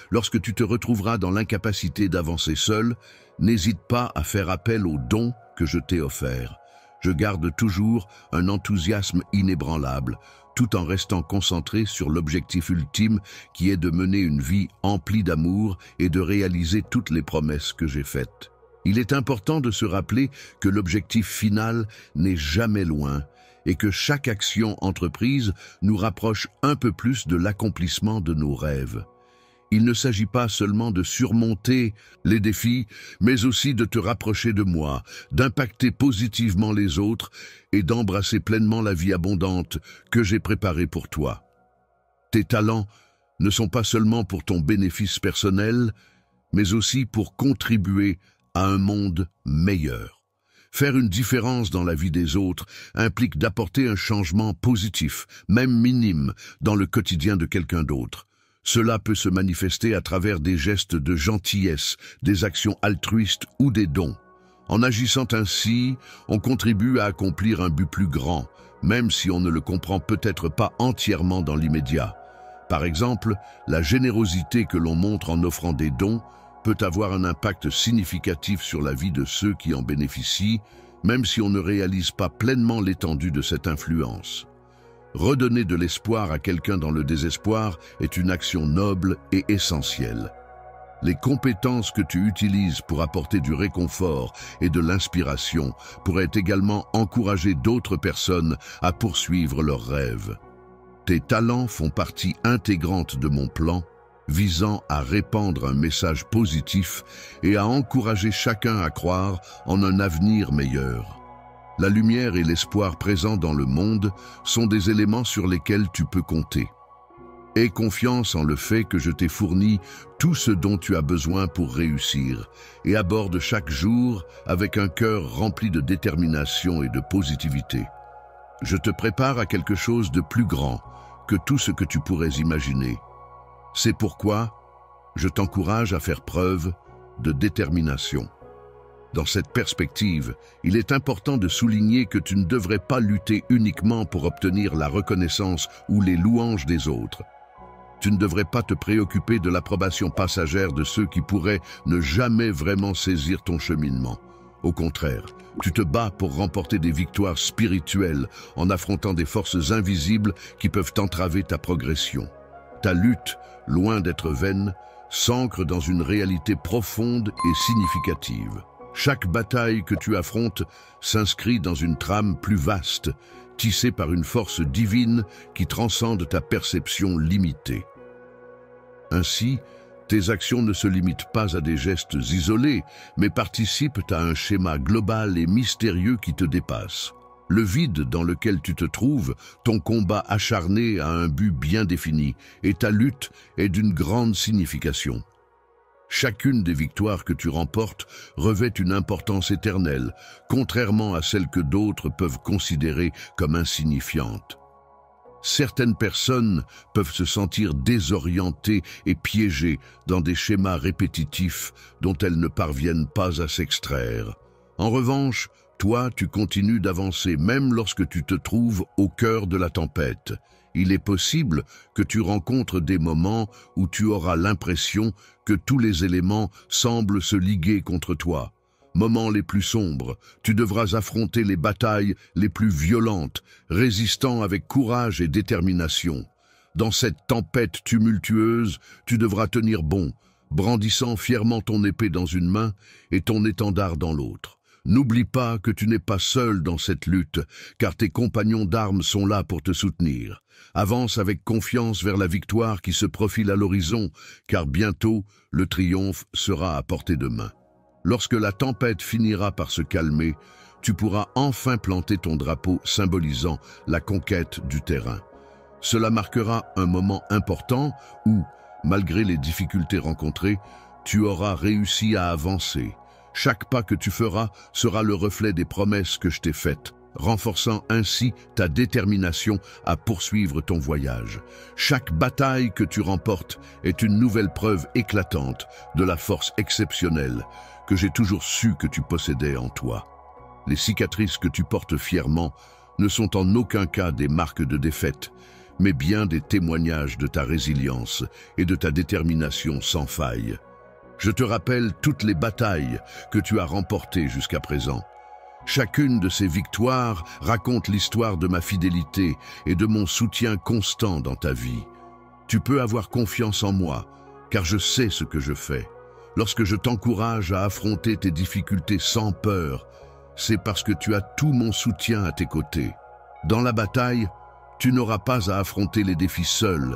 Lorsque tu te retrouveras dans l'incapacité d'avancer seul, n'hésite pas à faire appel aux dons que je t'ai offerts. Je garde toujours un enthousiasme inébranlable, tout en restant concentré sur l'objectif ultime qui est de mener une vie emplie d'amour et de réaliser toutes les promesses que j'ai faites. Il est important de se rappeler que l'objectif final n'est jamais loin et que chaque action entreprise nous rapproche un peu plus de l'accomplissement de nos rêves. Il ne s'agit pas seulement de surmonter les défis, mais aussi de te rapprocher de moi, d'impacter positivement les autres et d'embrasser pleinement la vie abondante que j'ai préparée pour toi. Tes talents ne sont pas seulement pour ton bénéfice personnel, mais aussi pour contribuer à un monde meilleur. Faire une différence dans la vie des autres implique d'apporter un changement positif, même minime, dans le quotidien de quelqu'un d'autre. Cela peut se manifester à travers des gestes de gentillesse, des actions altruistes ou des dons. En agissant ainsi, on contribue à accomplir un but plus grand, même si on ne le comprend peut-être pas entièrement dans l'immédiat. Par exemple, la générosité que l'on montre en offrant des dons peut avoir un impact significatif sur la vie de ceux qui en bénéficient, même si on ne réalise pas pleinement l'étendue de cette influence. Redonner de l'espoir à quelqu'un dans le désespoir est une action noble et essentielle. Les compétences que tu utilises pour apporter du réconfort et de l'inspiration pourraient également encourager d'autres personnes à poursuivre leurs rêves. Tes talents font partie intégrante de mon plan. visant à répandre un message positif et à encourager chacun à croire en un avenir meilleur. La lumière et l'espoir présents dans le monde sont des éléments sur lesquels tu peux compter. Aie confiance en le fait que je t'ai fourni tout ce dont tu as besoin pour réussir et aborde chaque jour avec un cœur rempli de détermination et de positivité. Je te prépare à quelque chose de plus grand que tout ce que tu pourrais imaginer. C'est pourquoi je t'encourage à faire preuve de détermination. Dans cette perspective, il est important de souligner que tu ne devrais pas lutter uniquement pour obtenir la reconnaissance ou les louanges des autres. Tu ne devrais pas te préoccuper de l'approbation passagère de ceux qui pourraient ne jamais vraiment saisir ton cheminement. Au contraire, tu te bats pour remporter des victoires spirituelles en affrontant des forces invisibles qui peuvent entraver ta progression. Ta lutte, loin d'être vaine, s'ancre dans une réalité profonde et significative. Chaque bataille que tu affrontes s'inscrit dans une trame plus vaste, tissée par une force divine qui transcende ta perception limitée. Ainsi, tes actions ne se limitent pas à des gestes isolés, mais participent à un schéma global et mystérieux qui te dépasse. Le vide dans lequel tu te trouves, ton combat acharné a un but bien défini, et ta lutte est d'une grande signification. Chacune des victoires que tu remportes revêt une importance éternelle, contrairement à celles que d'autres peuvent considérer comme insignifiantes. Certaines personnes peuvent se sentir désorientées et piégées dans des schémas répétitifs dont elles ne parviennent pas à s'extraire. En revanche, toi, tu continues d'avancer même lorsque tu te trouves au cœur de la tempête. Il est possible que tu rencontres des moments où tu auras l'impression que tous les éléments semblent se liguer contre toi. Moments les plus sombres, tu devras affronter les batailles les plus violentes, résistant avec courage et détermination. Dans cette tempête tumultueuse, tu devras tenir bon, brandissant fièrement ton épée dans une main et ton étendard dans l'autre. N'oublie pas que tu n'es pas seul dans cette lutte, car tes compagnons d'armes sont là pour te soutenir. Avance avec confiance vers la victoire qui se profile à l'horizon, car bientôt le triomphe sera à portée de main. Lorsque la tempête finira par se calmer, tu pourras enfin planter ton drapeau symbolisant la conquête du terrain. Cela marquera un moment important où, malgré les difficultés rencontrées, tu auras réussi à avancer. Chaque pas que tu feras sera le reflet des promesses que je t'ai faites, renforçant ainsi ta détermination à poursuivre ton voyage. Chaque bataille que tu remportes est une nouvelle preuve éclatante de la force exceptionnelle que j'ai toujours su que tu possédais en toi. Les cicatrices que tu portes fièrement ne sont en aucun cas des marques de défaite, mais bien des témoignages de ta résilience et de ta détermination sans faille. Je te rappelle toutes les batailles que tu as remportées jusqu'à présent. Chacune de ces victoires raconte l'histoire de ma fidélité et de mon soutien constant dans ta vie. Tu peux avoir confiance en moi, car je sais ce que je fais. Lorsque je t'encourage à affronter tes difficultés sans peur, c'est parce que tu as tout mon soutien à tes côtés. Dans la bataille, tu n'auras pas à affronter les défis seul,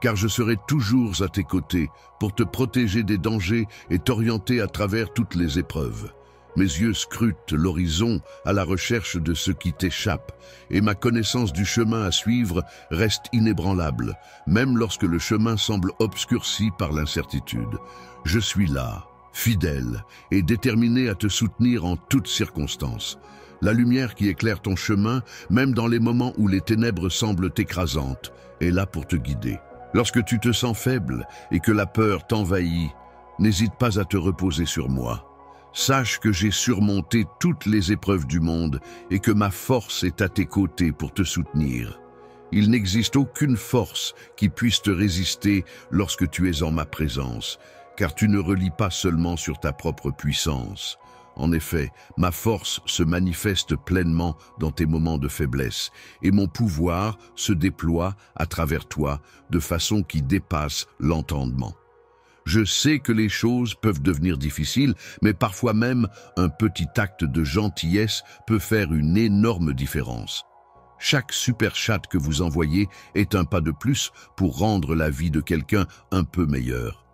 car je serai toujours à tes côtés pour te protéger des dangers et t'orienter à travers toutes les épreuves. Mes yeux scrutent l'horizon à la recherche de ce qui t'échappe, et ma connaissance du chemin à suivre reste inébranlable, même lorsque le chemin semble obscurci par l'incertitude. Je suis là, fidèle et déterminé à te soutenir en toutes circonstances. La lumière qui éclaire ton chemin, même dans les moments où les ténèbres semblent écrasantes, est là pour te guider. Lorsque tu te sens faible et que la peur t'envahit, n'hésite pas à te reposer sur moi. Sache que j'ai surmonté toutes les épreuves du monde et que ma force est à tes côtés pour te soutenir. Il n'existe aucune force qui puisse te résister lorsque tu es en ma présence, car tu ne relis pas seulement sur ta propre puissance. En effet, ma force se manifeste pleinement dans tes moments de faiblesse, et mon pouvoir se déploie à travers toi de façon qui dépasse l'entendement. Je sais que les choses peuvent devenir difficiles, mais parfois même un petit acte de gentillesse peut faire une énorme différence. Chaque super chat que vous envoyez est un pas de plus pour rendre la vie de quelqu'un un peu meilleure.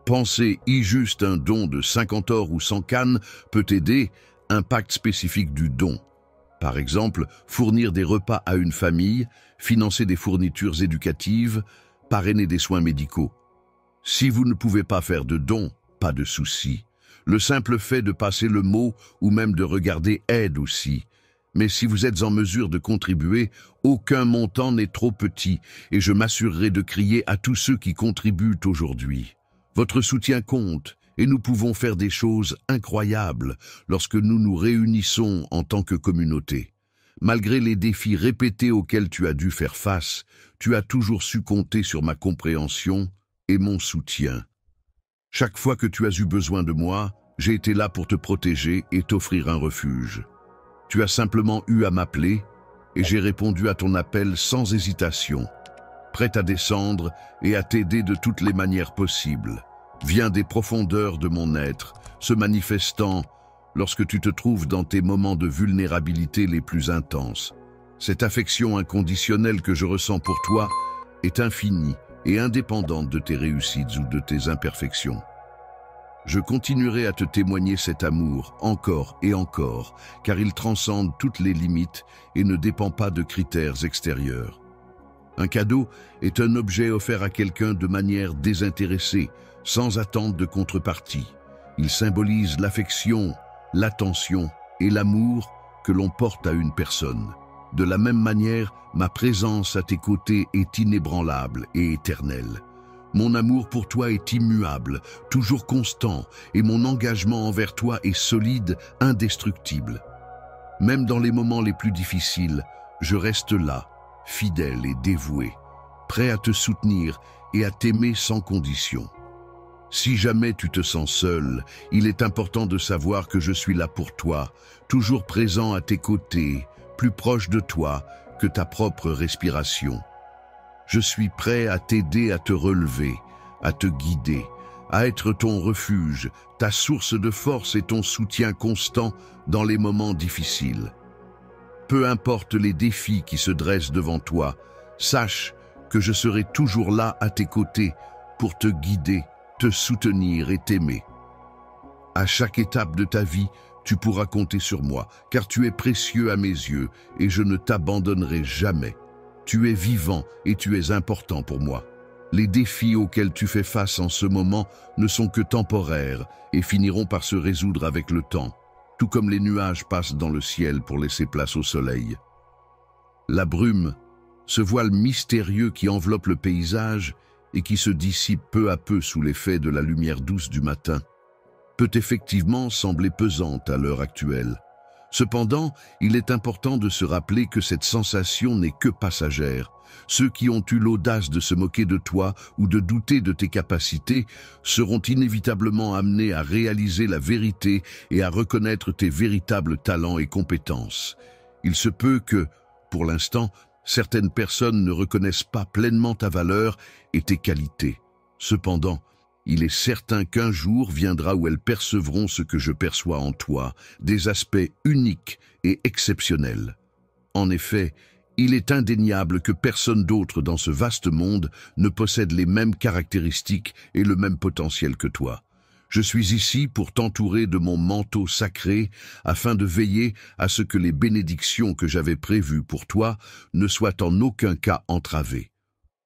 Pensez y juste un don de 50 or ou 100 cannes peut aider, impact spécifique du don. Par exemple, fournir des repas à une famille, financer des fournitures éducatives, parrainer des soins médicaux. Si vous ne pouvez pas faire de dons, pas de souci. Le simple fait de passer le mot ou même de regarder aide aussi. Mais si vous êtes en mesure de contribuer, aucun montant n'est trop petit et je m'assurerai de crier à tous ceux qui contribuent aujourd'hui. Votre soutien compte et nous pouvons faire des choses incroyables lorsque nous nous réunissons en tant que communauté. Malgré les défis répétés auxquels tu as dû faire face, tu as toujours su compter sur ma compréhension et mon soutien. Chaque fois que tu as eu besoin de moi, j'ai été là pour te protéger et t'offrir un refuge. Tu as simplement eu à m'appeler et j'ai répondu à ton appel sans hésitation, prête à descendre et à t'aider de toutes les manières possibles. Vient des profondeurs de mon être, se manifestant lorsque tu te trouves dans tes moments de vulnérabilité les plus intenses. Cette affection inconditionnelle que je ressens pour toi est infinie et indépendante de tes réussites ou de tes imperfections. Je continuerai à te témoigner cet amour encore et encore, car il transcende toutes les limites et ne dépend pas de critères extérieurs. Un cadeau est un objet offert à quelqu'un de manière désintéressée, sans attente de contrepartie. Il symbolise l'affection, l'attention et l'amour que l'on porte à une personne. De la même manière, ma présence à tes côtés est inébranlable et éternelle. Mon amour pour toi est immuable, toujours constant, et mon engagement envers toi est solide, indestructible. Même dans les moments les plus difficiles, je reste là, fidèle et dévoué, prêt à te soutenir et à t'aimer sans condition. Si jamais tu te sens seul, il est important de savoir que je suis là pour toi, toujours présent à tes côtés, plus proche de toi que ta propre respiration. Je suis prêt à t'aider à te relever, à te guider, à être ton refuge, ta source de force et ton soutien constant dans les moments difficiles. Peu importe les défis qui se dressent devant toi, sache que je serai toujours là à tes côtés pour te guider, te soutenir et t'aimer. À chaque étape de ta vie, tu pourras compter sur moi, car tu es précieux à mes yeux et je ne t'abandonnerai jamais. Tu es vivant et tu es important pour moi. Les défis auxquels tu fais face en ce moment ne sont que temporaires et finiront par se résoudre avec le temps, tout comme les nuages passent dans le ciel pour laisser place au soleil. La brume, ce voile mystérieux qui enveloppe le paysage et qui se dissipe peu à peu sous l'effet de la lumière douce du matin, peut effectivement sembler pesante à l'heure actuelle. Cependant, il est important de se rappeler que cette sensation n'est que passagère. Ceux qui ont eu l'audace de se moquer de toi ou de douter de tes capacités seront inévitablement amenés à réaliser la vérité et à reconnaître tes véritables talents et compétences. Il se peut que, pour l'instant, certaines personnes ne reconnaissent pas pleinement ta valeur et tes qualités. Cependant, il est certain qu'un jour viendra où elles percevront ce que je perçois en toi, des aspects uniques et exceptionnels. En effet, il est indéniable que personne d'autre dans ce vaste monde ne possède les mêmes caractéristiques et le même potentiel que toi. Je suis ici pour t'entourer de mon manteau sacré afin de veiller à ce que les bénédictions que j'avais prévues pour toi ne soient en aucun cas entravées.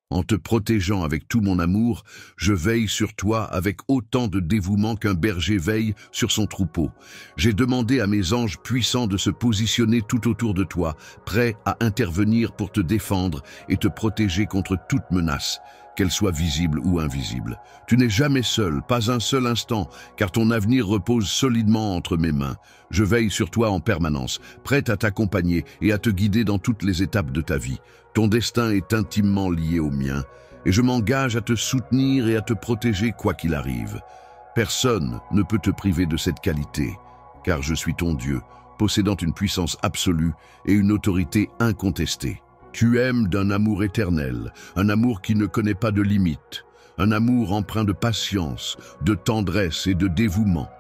En te protégeant avec tout mon amour, je veille sur toi avec autant de dévouement qu'un berger veille sur son troupeau. J'ai demandé à mes anges puissants de se positionner tout autour de toi, prêts à intervenir pour te défendre et te protéger contre toute menace, qu'elle soit visible ou invisible. Tu n'es jamais seul, pas un seul instant, car ton avenir repose solidement entre mes mains. Je veille sur toi en permanence, prête à t'accompagner et à te guider dans toutes les étapes de ta vie. Ton destin est intimement lié au mien, et je m'engage à te soutenir et à te protéger quoi qu'il arrive. Personne ne peut te priver de cette qualité, car je suis ton Dieu, possédant une puissance absolue et une autorité incontestée. Tu aimes d'un amour éternel, un amour qui ne connaît pas de limites, un amour empreint de patience, de tendresse et de dévouement.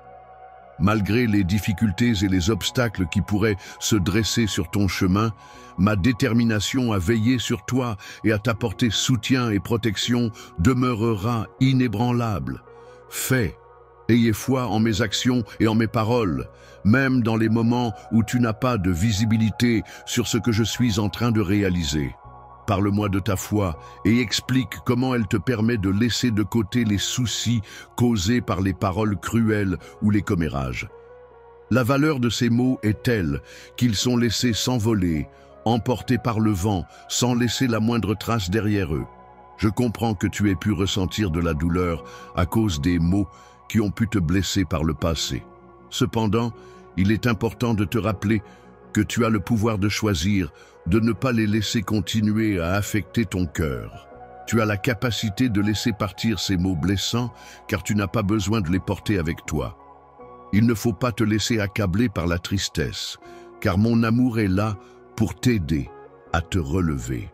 Malgré les difficultés et les obstacles qui pourraient se dresser sur ton chemin, ma détermination à veiller sur toi et à t'apporter soutien et protection demeurera inébranlable. Fais, ayez foi en mes actions et en mes paroles, même dans les moments où tu n'as pas de visibilité sur ce que je suis en train de réaliser. Parle-moi de ta foi et explique comment elle te permet de laisser de côté les soucis causés par les paroles cruelles ou les commérages. La valeur de ces mots est telle qu'ils sont laissés s'envoler, emportés par le vent, sans laisser la moindre trace derrière eux. Je comprends que tu aies pu ressentir de la douleur à cause des mots qui ont pu te blesser par le passé. Cependant, il est important de te rappeler que tu as le pouvoir de choisir de ne pas les laisser continuer à affecter ton cœur. Tu as la capacité de laisser partir ces mots blessants car tu n'as pas besoin de les porter avec toi. Il ne faut pas te laisser accabler par la tristesse, car mon amour est là pour t'aider à te relever.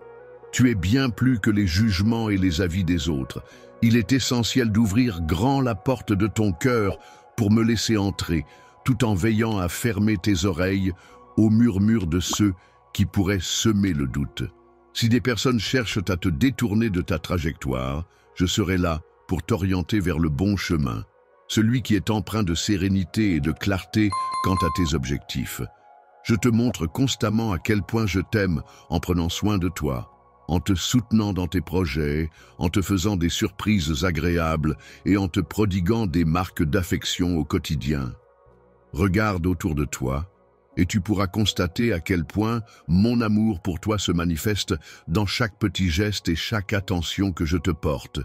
Tu es bien plus que les jugements et les avis des autres. Il est essentiel d'ouvrir grand la porte de ton cœur pour me laisser entrer, tout en veillant à fermer tes oreilles aux murmures de ceux qui pourraient semer le doute. Si des personnes cherchent à te détourner de ta trajectoire, je serai là pour t'orienter vers le bon chemin, celui qui est empreint de sérénité et de clarté quant à tes objectifs. Je te montre constamment à quel point je t'aime en prenant soin de toi, en te soutenant dans tes projets, en te faisant des surprises agréables et en te prodiguant des marques d'affection au quotidien. Regarde autour de toi, et tu pourras constater à quel point mon amour pour toi se manifeste dans chaque petit geste et chaque attention que je te porte.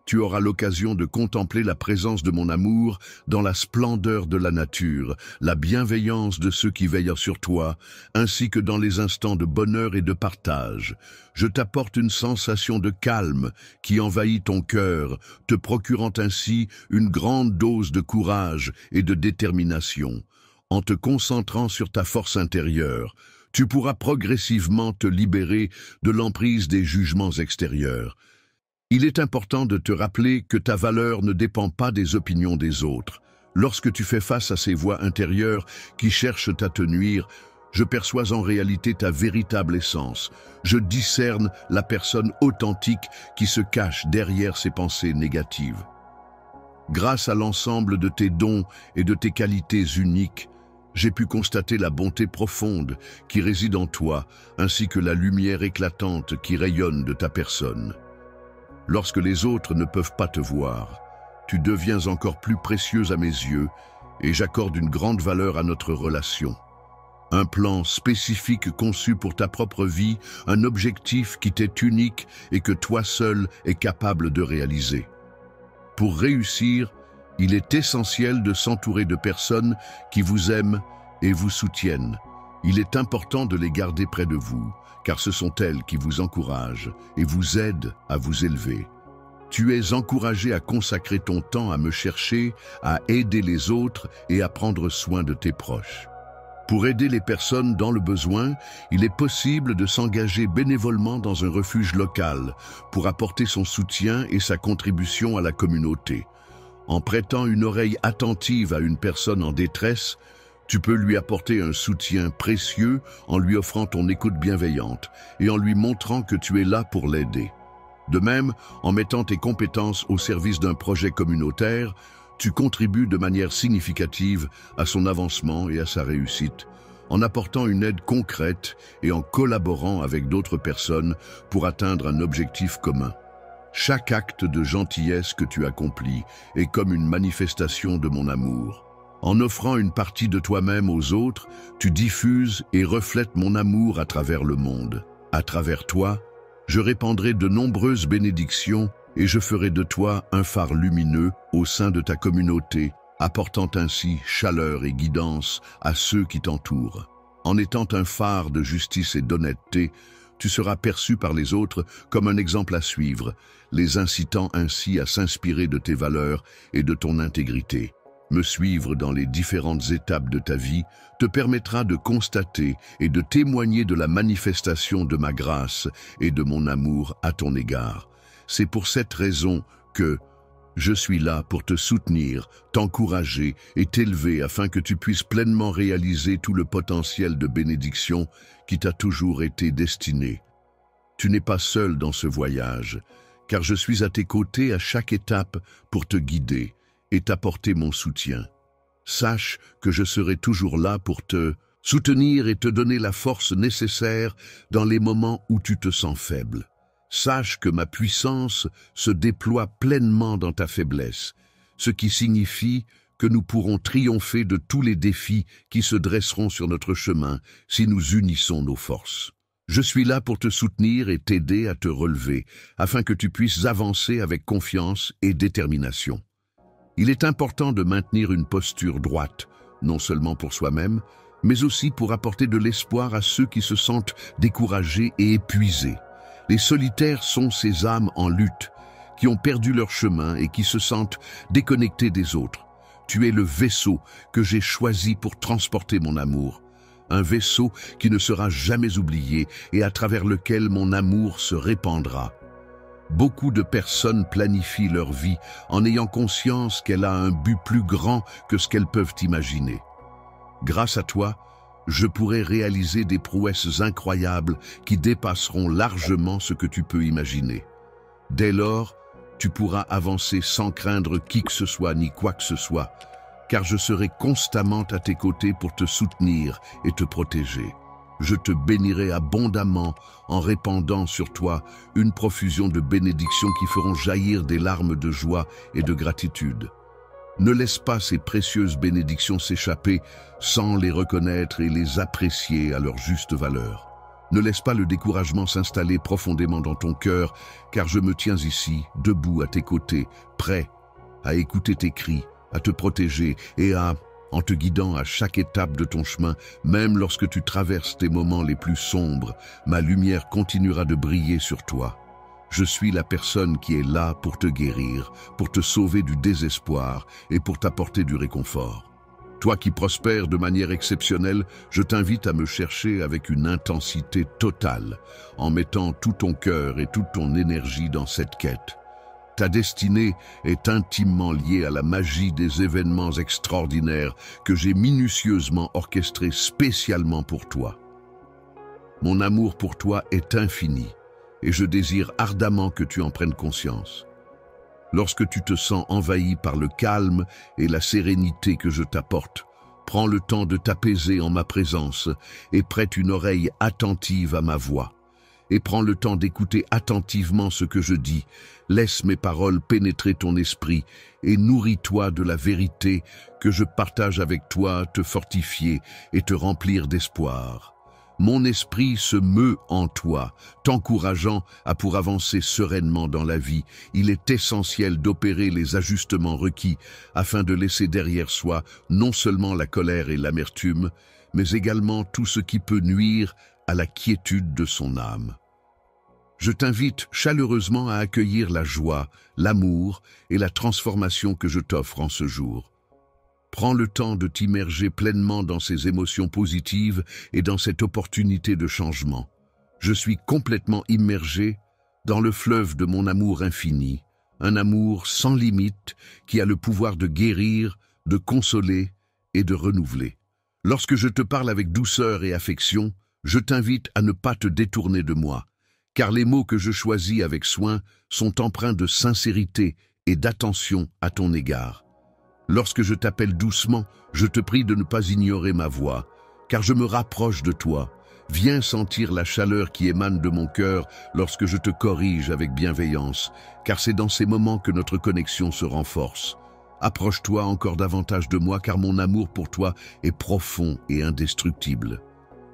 Tu auras l'occasion de contempler la présence de mon amour dans la splendeur de la nature, la bienveillance de ceux qui veillent sur toi, ainsi que dans les instants de bonheur et de partage. Je t'apporte une sensation de calme qui envahit ton cœur, te procurant ainsi une grande dose de courage et de détermination. En te concentrant sur ta force intérieure, tu pourras progressivement te libérer de l'emprise des jugements extérieurs. Il est important de te rappeler que ta valeur ne dépend pas des opinions des autres. Lorsque tu fais face à ces voix intérieures qui cherchent à te nuire, je perçois en réalité ta véritable essence. Je discerne la personne authentique qui se cache derrière ces pensées négatives. Grâce à l'ensemble de tes dons et de tes qualités uniques, j'ai pu constater la bonté profonde qui réside en toi, ainsi que la lumière éclatante qui rayonne de ta personne. Lorsque les autres ne peuvent pas te voir, tu deviens encore plus précieuse à mes yeux et j'accorde une grande valeur à notre relation. Un plan spécifique conçu pour ta propre vie, un objectif qui t'est unique et que toi seul es capable de réaliser. Pour réussir, il est essentiel de s'entourer de personnes qui vous aiment et vous soutiennent. Il est important de les garder près de vous, car ce sont elles qui vous encouragent et vous aident à vous élever. Tu es encouragé à consacrer ton temps à me chercher, à aider les autres et à prendre soin de tes proches. Pour aider les personnes dans le besoin, il est possible de s'engager bénévolement dans un refuge local pour apporter son soutien et sa contribution à la communauté. En prêtant une oreille attentive à une personne en détresse, tu peux lui apporter un soutien précieux en lui offrant ton écoute bienveillante et en lui montrant que tu es là pour l'aider. De même, en mettant tes compétences au service d'un projet communautaire, tu contribues de manière significative à son avancement et à sa réussite, en apportant une aide concrète et en collaborant avec d'autres personnes pour atteindre un objectif commun. Chaque acte de gentillesse que tu accomplis est comme une manifestation de mon amour. En offrant une partie de toi-même aux autres, tu diffuses et reflètes mon amour à travers le monde. À travers toi, je répandrai de nombreuses bénédictions et je ferai de toi un phare lumineux au sein de ta communauté, apportant ainsi chaleur et guidance à ceux qui t'entourent. En étant un phare de justice et d'honnêteté, tu seras perçu par les autres comme un exemple à suivre, les incitant ainsi à s'inspirer de tes valeurs et de ton intégrité. Me suivre dans les différentes étapes de ta vie te permettra de constater et de témoigner de la manifestation de ma grâce et de mon amour à ton égard. C'est pour cette raison que, Je suis là pour te soutenir, t'encourager et t'élever afin que tu puisses pleinement réaliser tout le potentiel de bénédiction qui t'a toujours été destiné. Tu n'es pas seul dans ce voyage, car je suis à tes côtés à chaque étape pour te guider et t'apporter mon soutien. Sache que je serai toujours là pour te soutenir et te donner la force nécessaire dans les moments où tu te sens faible. Sache que ma puissance se déploie pleinement dans ta faiblesse, ce qui signifie que nous pourrons triompher de tous les défis qui se dresseront sur notre chemin si nous unissons nos forces. Je suis là pour te soutenir et t'aider à te relever, afin que tu puisses avancer avec confiance et détermination. Il est important de maintenir une posture droite, non seulement pour soi-même, mais aussi pour apporter de l'espoir à ceux qui se sentent découragés et épuisés. Les solitaires sont ces âmes en lutte, qui ont perdu leur chemin et qui se sentent déconnectés des autres. Tu es le vaisseau que j'ai choisi pour transporter mon amour. Un vaisseau qui ne sera jamais oublié et à travers lequel mon amour se répandra. Beaucoup de personnes planifient leur vie en ayant conscience qu'elle a un but plus grand que ce qu'elles peuvent imaginer. Grâce à toi, je pourrai réaliser des prouesses incroyables qui dépasseront largement ce que tu peux imaginer. Dès lors, tu pourras avancer sans craindre qui que ce soit ni quoi que ce soit, car je serai constamment à tes côtés pour te soutenir et te protéger. Je te bénirai abondamment en répandant sur toi une profusion de bénédictions qui feront jaillir des larmes de joie et de gratitude. Ne laisse pas ces précieuses bénédictions s'échapper sans les reconnaître et les apprécier à leur juste valeur. Ne laisse pas le découragement s'installer profondément dans ton cœur, car je me tiens ici, debout à tes côtés, prêt à écouter tes cris, à te protéger et en te guidant à chaque étape de ton chemin, même lorsque tu traverses tes moments les plus sombres, ma lumière continuera de briller sur toi. Je suis la personne qui est là pour te guérir, pour te sauver du désespoir et pour t'apporter du réconfort. Toi qui prospères de manière exceptionnelle, je t'invite à me chercher avec une intensité totale, en mettant tout ton cœur et toute ton énergie dans cette quête. Ta destinée est intimement liée à la magie des événements extraordinaires que j'ai minutieusement orchestrés spécialement pour toi. Mon amour pour toi est infini. Et je désire ardemment que tu en prennes conscience. Lorsque tu te sens envahi par le calme et la sérénité que je t'apporte, prends le temps de t'apaiser en ma présence et prête une oreille attentive à ma voix. Et prends le temps d'écouter attentivement ce que je dis. Laisse mes paroles pénétrer ton esprit et nourris-toi de la vérité que je partage avec toi, te fortifier et te remplir d'espoir. Mon esprit se meut en toi, t'encourageant à pour avancer sereinement dans la vie. Il est essentiel d'opérer les ajustements requis afin de laisser derrière soi non seulement la colère et l'amertume, mais également tout ce qui peut nuire à la quiétude de son âme. Je t'invite chaleureusement à accueillir la joie, l'amour et la transformation que je t'offre en ce jour. Prends le temps de t'immerger pleinement dans ces émotions positives et dans cette opportunité de changement. Je suis complètement immergé dans le fleuve de mon amour infini, un amour sans limite qui a le pouvoir de guérir, de consoler et de renouveler. Lorsque je te parle avec douceur et affection, je t'invite à ne pas te détourner de moi, car les mots que je choisis avec soin sont empreints de sincérité et d'attention à ton égard. Lorsque je t'appelle doucement, je te prie de ne pas ignorer ma voix, car je me rapproche de toi. Viens sentir la chaleur qui émane de mon cœur lorsque je te corrige avec bienveillance, car c'est dans ces moments que notre connexion se renforce. Approche-toi encore davantage de moi, car mon amour pour toi est profond et indestructible.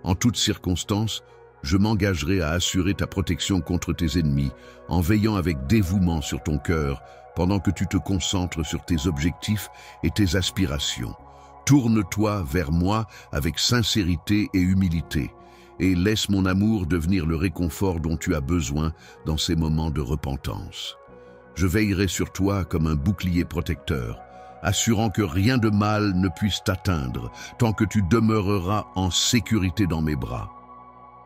En toutes circonstances, je m'engagerai à assurer ta protection contre tes ennemis, en veillant avec dévouement sur ton cœur, pendant que tu te concentres sur tes objectifs et tes aspirations. Tourne-toi vers moi avec sincérité et humilité, et laisse mon amour devenir le réconfort dont tu as besoin dans ces moments de repentance. Je veillerai sur toi comme un bouclier protecteur, assurant que rien de mal ne puisse t'atteindre, tant que tu demeureras en sécurité dans mes bras.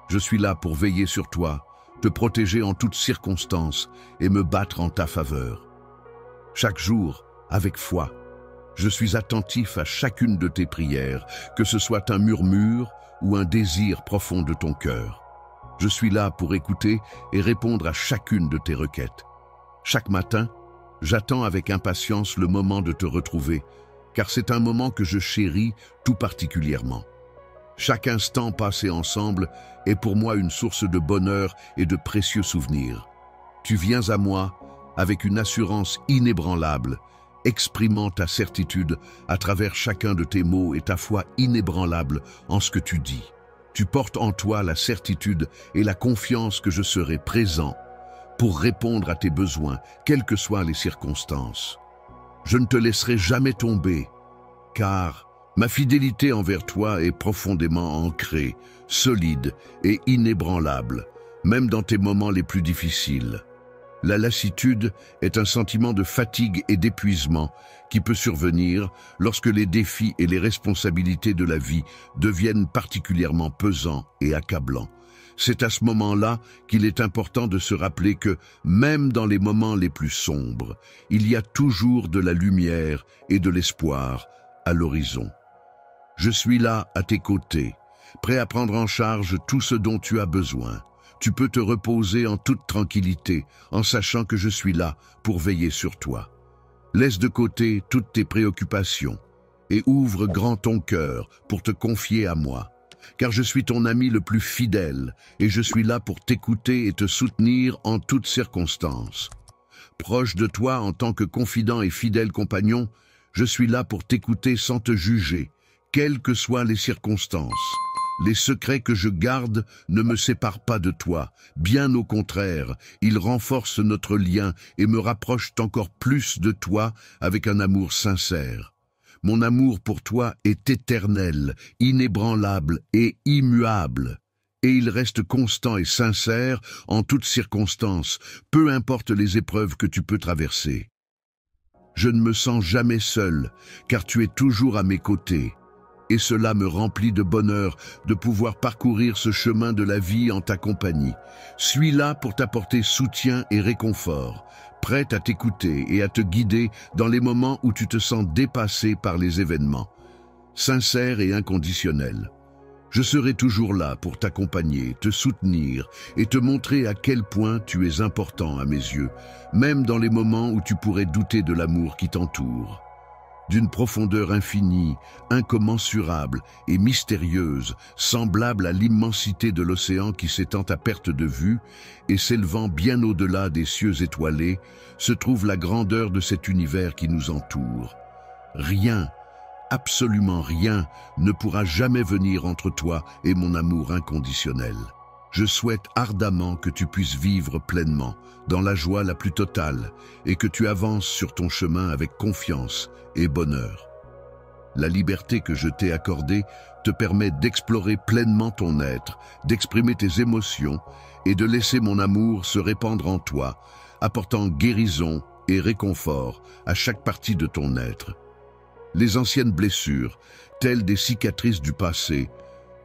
Je suis là pour veiller sur toi, te protéger en toutes circonstances et me battre en ta faveur. Chaque jour, avec foi, je suis attentif à chacune de tes prières, que ce soit un murmure ou un désir profond de ton cœur. Je suis là pour écouter et répondre à chacune de tes requêtes. Chaque matin, j'attends avec impatience le moment de te retrouver, car c'est un moment que je chéris tout particulièrement. Chaque instant passé ensemble est pour moi une source de bonheur et de précieux souvenirs. Tu viens à moi avec une assurance inébranlable, exprimant ta certitude à travers chacun de tes mots et ta foi inébranlable en ce que tu dis. Tu portes en toi la certitude et la confiance que je serai présent pour répondre à tes besoins, quelles que soient les circonstances. Je ne te laisserai jamais tomber, car ma fidélité envers toi est profondément ancrée, solide et inébranlable, même dans tes moments les plus difficiles. La lassitude est un sentiment de fatigue et d'épuisement qui peut survenir lorsque les défis et les responsabilités de la vie deviennent particulièrement pesants et accablants. C'est à ce moment-là qu'il est important de se rappeler que, même dans les moments les plus sombres, il y a toujours de la lumière et de l'espoir à l'horizon. Je suis là à tes côtés, prêt à prendre en charge tout ce dont tu as besoin. Tu peux te reposer en toute tranquillité, en sachant que je suis là pour veiller sur toi. Laisse de côté toutes tes préoccupations et ouvre grand ton cœur pour te confier à moi, car je suis ton ami le plus fidèle et je suis là pour t'écouter et te soutenir en toutes circonstances. Proche de toi en tant que confident et fidèle compagnon, je suis là pour t'écouter sans te juger, quelles que soient les circonstances. Les secrets que je garde ne me séparent pas de toi, bien au contraire, ils renforcent notre lien et me rapprochent encore plus de toi avec un amour sincère. Mon amour pour toi est éternel, inébranlable et immuable, et il reste constant et sincère en toutes circonstances, peu importe les épreuves que tu peux traverser. Je ne me sens jamais seul, car tu es toujours à mes côtés. Et cela me remplit de bonheur de pouvoir parcourir ce chemin de la vie en ta compagnie. Suis là pour t'apporter soutien et réconfort, prête à t'écouter et à te guider dans les moments où tu te sens dépassé par les événements. Sincère et inconditionnel. Je serai toujours là pour t'accompagner, te soutenir et te montrer à quel point tu es important à mes yeux, même dans les moments où tu pourrais douter de l'amour qui t'entoure. D'une profondeur infinie, incommensurable et mystérieuse, semblable à l'immensité de l'océan qui s'étend à perte de vue et s'élevant bien au-delà des cieux étoilés, se trouve la grandeur de cet univers qui nous entoure. Rien, absolument rien, ne pourra jamais venir entre toi et mon amour inconditionnel. Je souhaite ardemment que tu puisses vivre pleinement, dans la joie la plus totale, et que tu avances sur ton chemin avec confiance et bonheur. La liberté que je t'ai accordée te permet d'explorer pleinement ton être, d'exprimer tes émotions et de laisser mon amour se répandre en toi, apportant guérison et réconfort à chaque partie de ton être. Les anciennes blessures, telles des cicatrices du passé,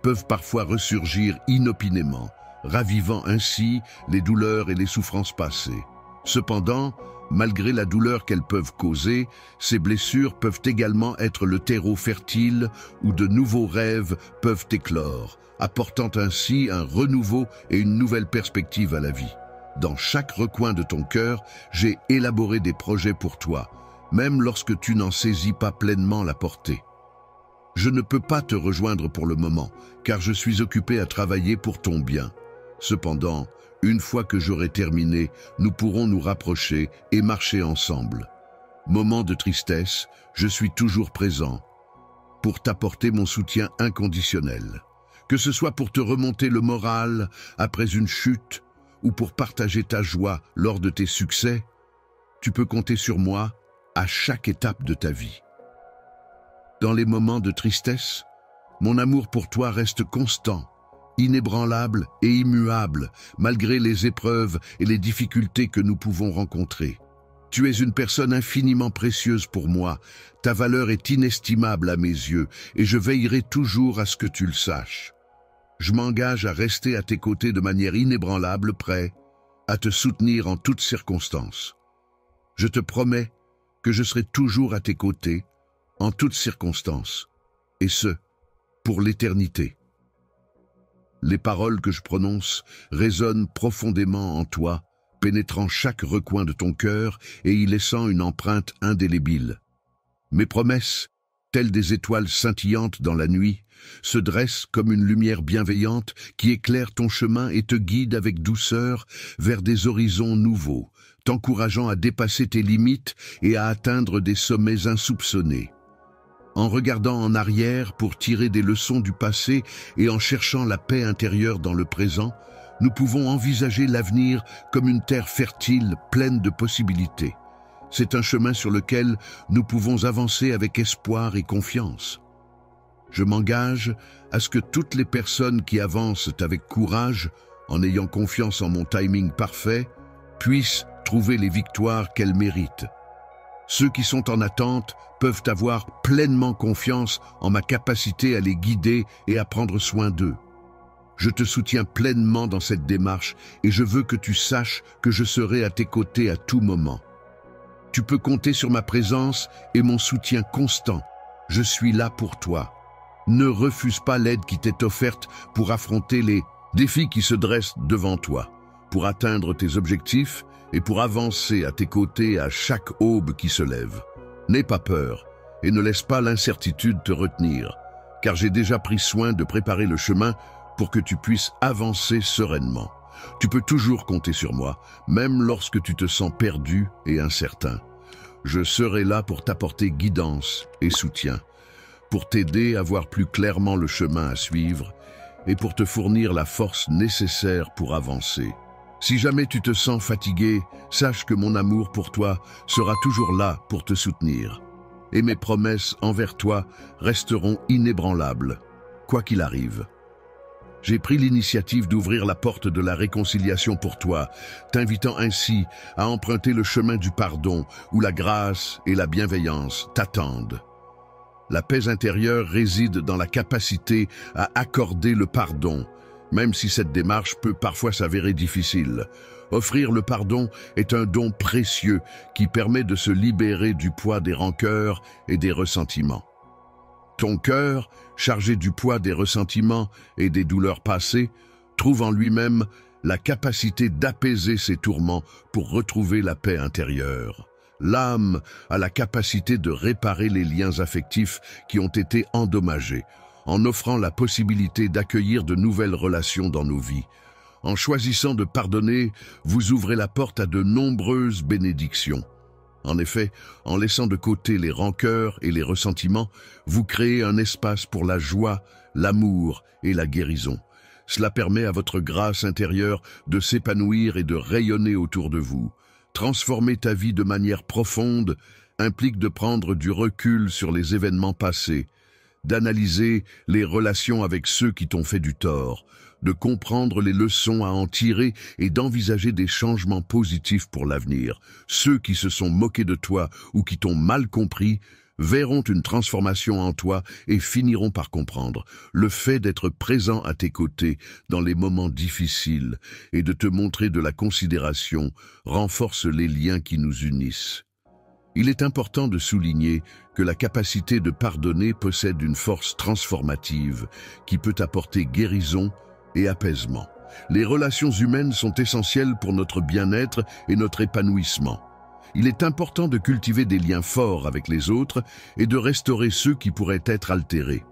peuvent parfois ressurgir inopinément, ravivant ainsi les douleurs et les souffrances passées. Cependant, malgré la douleur qu'elles peuvent causer, ces blessures peuvent également être le terreau fertile où de nouveaux rêves peuvent éclore, apportant ainsi un renouveau et une nouvelle perspective à la vie. Dans chaque recoin de ton cœur, j'ai élaboré des projets pour toi, même lorsque tu n'en saisis pas pleinement la portée. Je ne peux pas te rejoindre pour le moment, car je suis occupé à travailler pour ton bien. Cependant, une fois que j'aurai terminé, nous pourrons nous rapprocher et marcher ensemble. Moment de tristesse, je suis toujours présent pour t'apporter mon soutien inconditionnel. Que ce soit pour te remonter le moral après une chute ou pour partager ta joie lors de tes succès, tu peux compter sur moi à chaque étape de ta vie. Dans les moments de tristesse, mon amour pour toi reste constant, inébranlable et immuable, malgré les épreuves et les difficultés que nous pouvons rencontrer. Tu es une personne infiniment précieuse pour moi, ta valeur est inestimable à mes yeux, et je veillerai toujours à ce que tu le saches. Je m'engage à rester à tes côtés de manière inébranlable, prêt à te soutenir en toutes circonstances. Je te promets que je serai toujours à tes côtés, en toutes circonstances, et ce, pour l'éternité. Les paroles que je prononce résonnent profondément en toi, pénétrant chaque recoin de ton cœur et y laissant une empreinte indélébile. Mes promesses, telles des étoiles scintillantes dans la nuit, se dressent comme une lumière bienveillante qui éclaire ton chemin et te guide avec douceur vers des horizons nouveaux, t'encourageant à dépasser tes limites et à atteindre des sommets insoupçonnés. En regardant en arrière pour tirer des leçons du passé et en cherchant la paix intérieure dans le présent, nous pouvons envisager l'avenir comme une terre fertile, pleine de possibilités. C'est un chemin sur lequel nous pouvons avancer avec espoir et confiance. Je m'engage à ce que toutes les personnes qui avancent avec courage, en ayant confiance en mon timing parfait, puissent trouver les victoires qu'elles méritent. Ceux qui sont en attente peuvent avoir pleinement confiance en ma capacité à les guider et à prendre soin d'eux. Je te soutiens pleinement dans cette démarche et je veux que tu saches que je serai à tes côtés à tout moment. Tu peux compter sur ma présence et mon soutien constant. Je suis là pour toi. Ne refuse pas l'aide qui t'est offerte pour affronter les défis qui se dressent devant toi, pour atteindre tes objectifs et pour avancer à tes côtés à chaque aube qui se lève. N'aie pas peur et ne laisse pas l'incertitude te retenir, car j'ai déjà pris soin de préparer le chemin pour que tu puisses avancer sereinement. Tu peux toujours compter sur moi, même lorsque tu te sens perdu et incertain. Je serai là pour t'apporter guidance et soutien, pour t'aider à voir plus clairement le chemin à suivre et pour te fournir la force nécessaire pour avancer. Si jamais tu te sens fatigué, sache que mon amour pour toi sera toujours là pour te soutenir. Et mes promesses envers toi resteront inébranlables, quoi qu'il arrive. J'ai pris l'initiative d'ouvrir la porte de la réconciliation pour toi, t'invitant ainsi à emprunter le chemin du pardon où la grâce et la bienveillance t'attendent. La paix intérieure réside dans la capacité à accorder le pardon, même si cette démarche peut parfois s'avérer difficile. Offrir le pardon est un don précieux qui permet de se libérer du poids des rancœurs et des ressentiments. Ton cœur, chargé du poids des ressentiments et des douleurs passées, trouve en lui-même la capacité d'apaiser ses tourments pour retrouver la paix intérieure. L'âme a la capacité de réparer les liens affectifs qui ont été endommagés, en offrant la possibilité d'accueillir de nouvelles relations dans nos vies. En choisissant de pardonner, vous ouvrez la porte à de nombreuses bénédictions. En effet, en laissant de côté les rancœurs et les ressentiments, vous créez un espace pour la joie, l'amour et la guérison. Cela permet à votre grâce intérieure de s'épanouir et de rayonner autour de vous. Transformer ta vie de manière profonde implique de prendre du recul sur les événements passés, d'analyser les relations avec ceux qui t'ont fait du tort, de comprendre les leçons à en tirer et d'envisager des changements positifs pour l'avenir. Ceux qui se sont moqués de toi ou qui t'ont mal compris verront une transformation en toi et finiront par comprendre. Le fait d'être présent à tes côtés dans les moments difficiles et de te montrer de la considération renforce les liens qui nous unissent. Il est important de souligner que la capacité de pardonner possède une force transformative qui peut apporter guérison et apaisement. Les relations humaines sont essentielles pour notre bien-être et notre épanouissement. Il est important de cultiver des liens forts avec les autres et de restaurer ceux qui pourraient être altérés.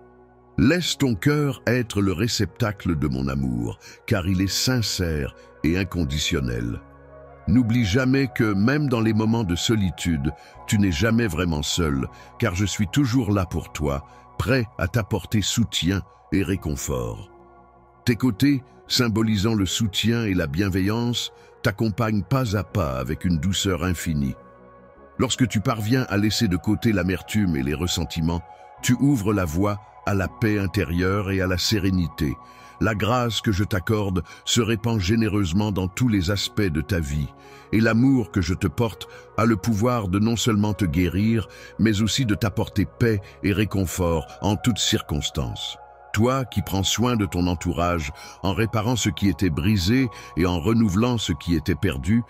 Laisse ton cœur être le réceptacle de mon amour, car il est sincère et inconditionnel. N'oublie jamais que, même dans les moments de solitude, tu n'es jamais vraiment seul, car je suis toujours là pour toi, prêt à t'apporter soutien et réconfort. Tes côtés, symbolisant le soutien et la bienveillance, t'accompagnent pas à pas avec une douceur infinie. Lorsque tu parviens à laisser de côté l'amertume et les ressentiments, tu ouvres la voie à la paix intérieure et à la sérénité. La grâce que je t'accorde se répand généreusement dans tous les aspects de ta vie, et l'amour que je te porte a le pouvoir de non seulement te guérir, mais aussi de t'apporter paix et réconfort en toutes circonstances. Toi qui prends soin de ton entourage en réparant ce qui était brisé et en renouvelant ce qui était perdu,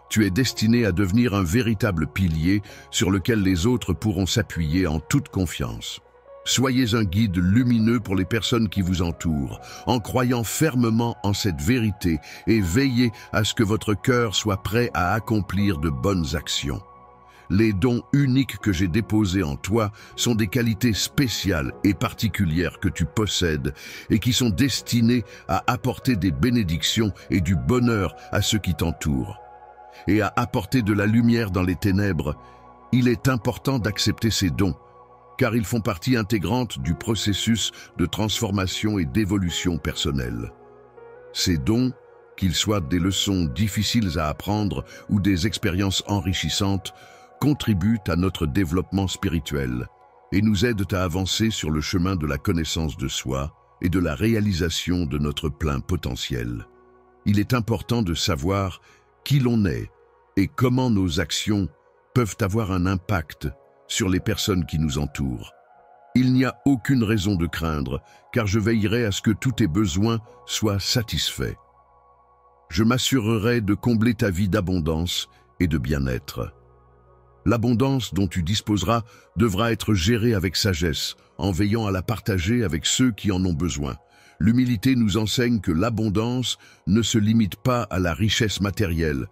Tu es destiné à devenir un véritable pilier sur lequel les autres pourront s'appuyer en toute confiance. Soyez un guide lumineux pour les personnes qui vous entourent, en croyant fermement en cette vérité et veillez à ce que votre cœur soit prêt à accomplir de bonnes actions. Les dons uniques que j'ai déposés en toi sont des qualités spéciales et particulières que tu possèdes et qui sont destinées à apporter des bénédictions et du bonheur à ceux qui t'entourent. Et à apporter de la lumière dans les ténèbres, il est important d'accepter ces dons, car ils font partie intégrante du processus de transformation et d'évolution personnelle. Ces dons, qu'ils soient des leçons difficiles à apprendre ou des expériences enrichissantes, contribuent à notre développement spirituel et nous aident à avancer sur le chemin de la connaissance de soi et de la réalisation de notre plein potentiel. Il est important de savoir qui l'on est et comment nos actions peuvent avoir un impact sur les personnes qui nous entourent. Il n'y a aucune raison de craindre, car je veillerai à ce que tous tes besoins soient satisfaits. Je m'assurerai de combler ta vie d'abondance et de bien-être. L'abondance dont tu disposeras devra être gérée avec sagesse, en veillant à la partager avec ceux qui en ont besoin. L'humilité nous enseigne que l'abondance ne se limite pas à la richesse matérielle,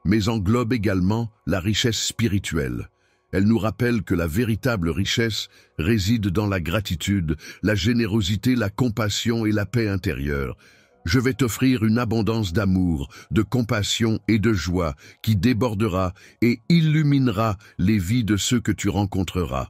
mais englobe également la richesse spirituelle. Elle nous rappelle que la véritable richesse réside dans la gratitude, la générosité, la compassion et la paix intérieure. Je vais t'offrir une abondance d'amour, de compassion et de joie qui débordera et illuminera les vies de ceux que tu rencontreras.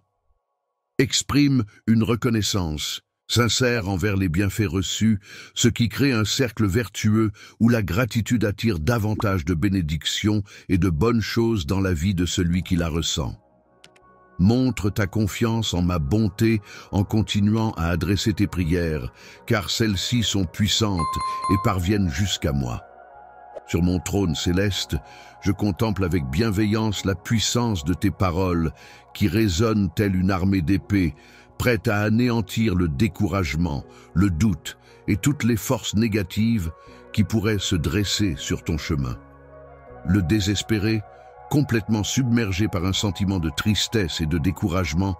Exprime une reconnaissance sincère envers les bienfaits reçus, ce qui crée un cercle vertueux où la gratitude attire davantage de bénédictions et de bonnes choses dans la vie de celui qui la ressent. Montre ta confiance en ma bonté en continuant à adresser tes prières, car celles-ci sont puissantes et parviennent jusqu'à moi. Sur mon trône céleste, je contemple avec bienveillance la puissance de tes paroles qui résonnent telle une armée d'épées, prête à anéantir le découragement, le doute et toutes les forces négatives qui pourraient se dresser sur ton chemin. Le désespéré, complètement submergé par un sentiment de tristesse et de découragement,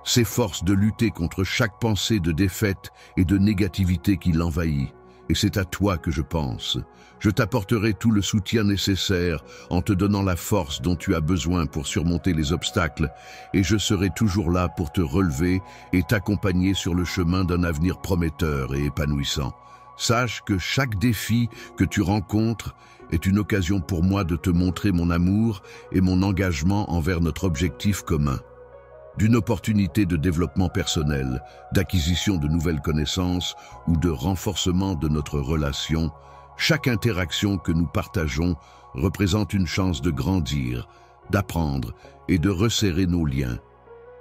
s'efforce de lutter contre chaque pensée de défaite et de négativité qui l'envahit. Et c'est à toi que je pense. Je t'apporterai tout le soutien nécessaire en te donnant la force dont tu as besoin pour surmonter les obstacles, et je serai toujours là pour te relever et t'accompagner sur le chemin d'un avenir prometteur et épanouissant. Sache que chaque défi que tu rencontres est une occasion pour moi de te montrer mon amour et mon engagement envers notre objectif commun. D'une opportunité de développement personnel, d'acquisition de nouvelles connaissances ou de renforcement de notre relation, chaque interaction que nous partageons représente une chance de grandir, d'apprendre et de resserrer nos liens.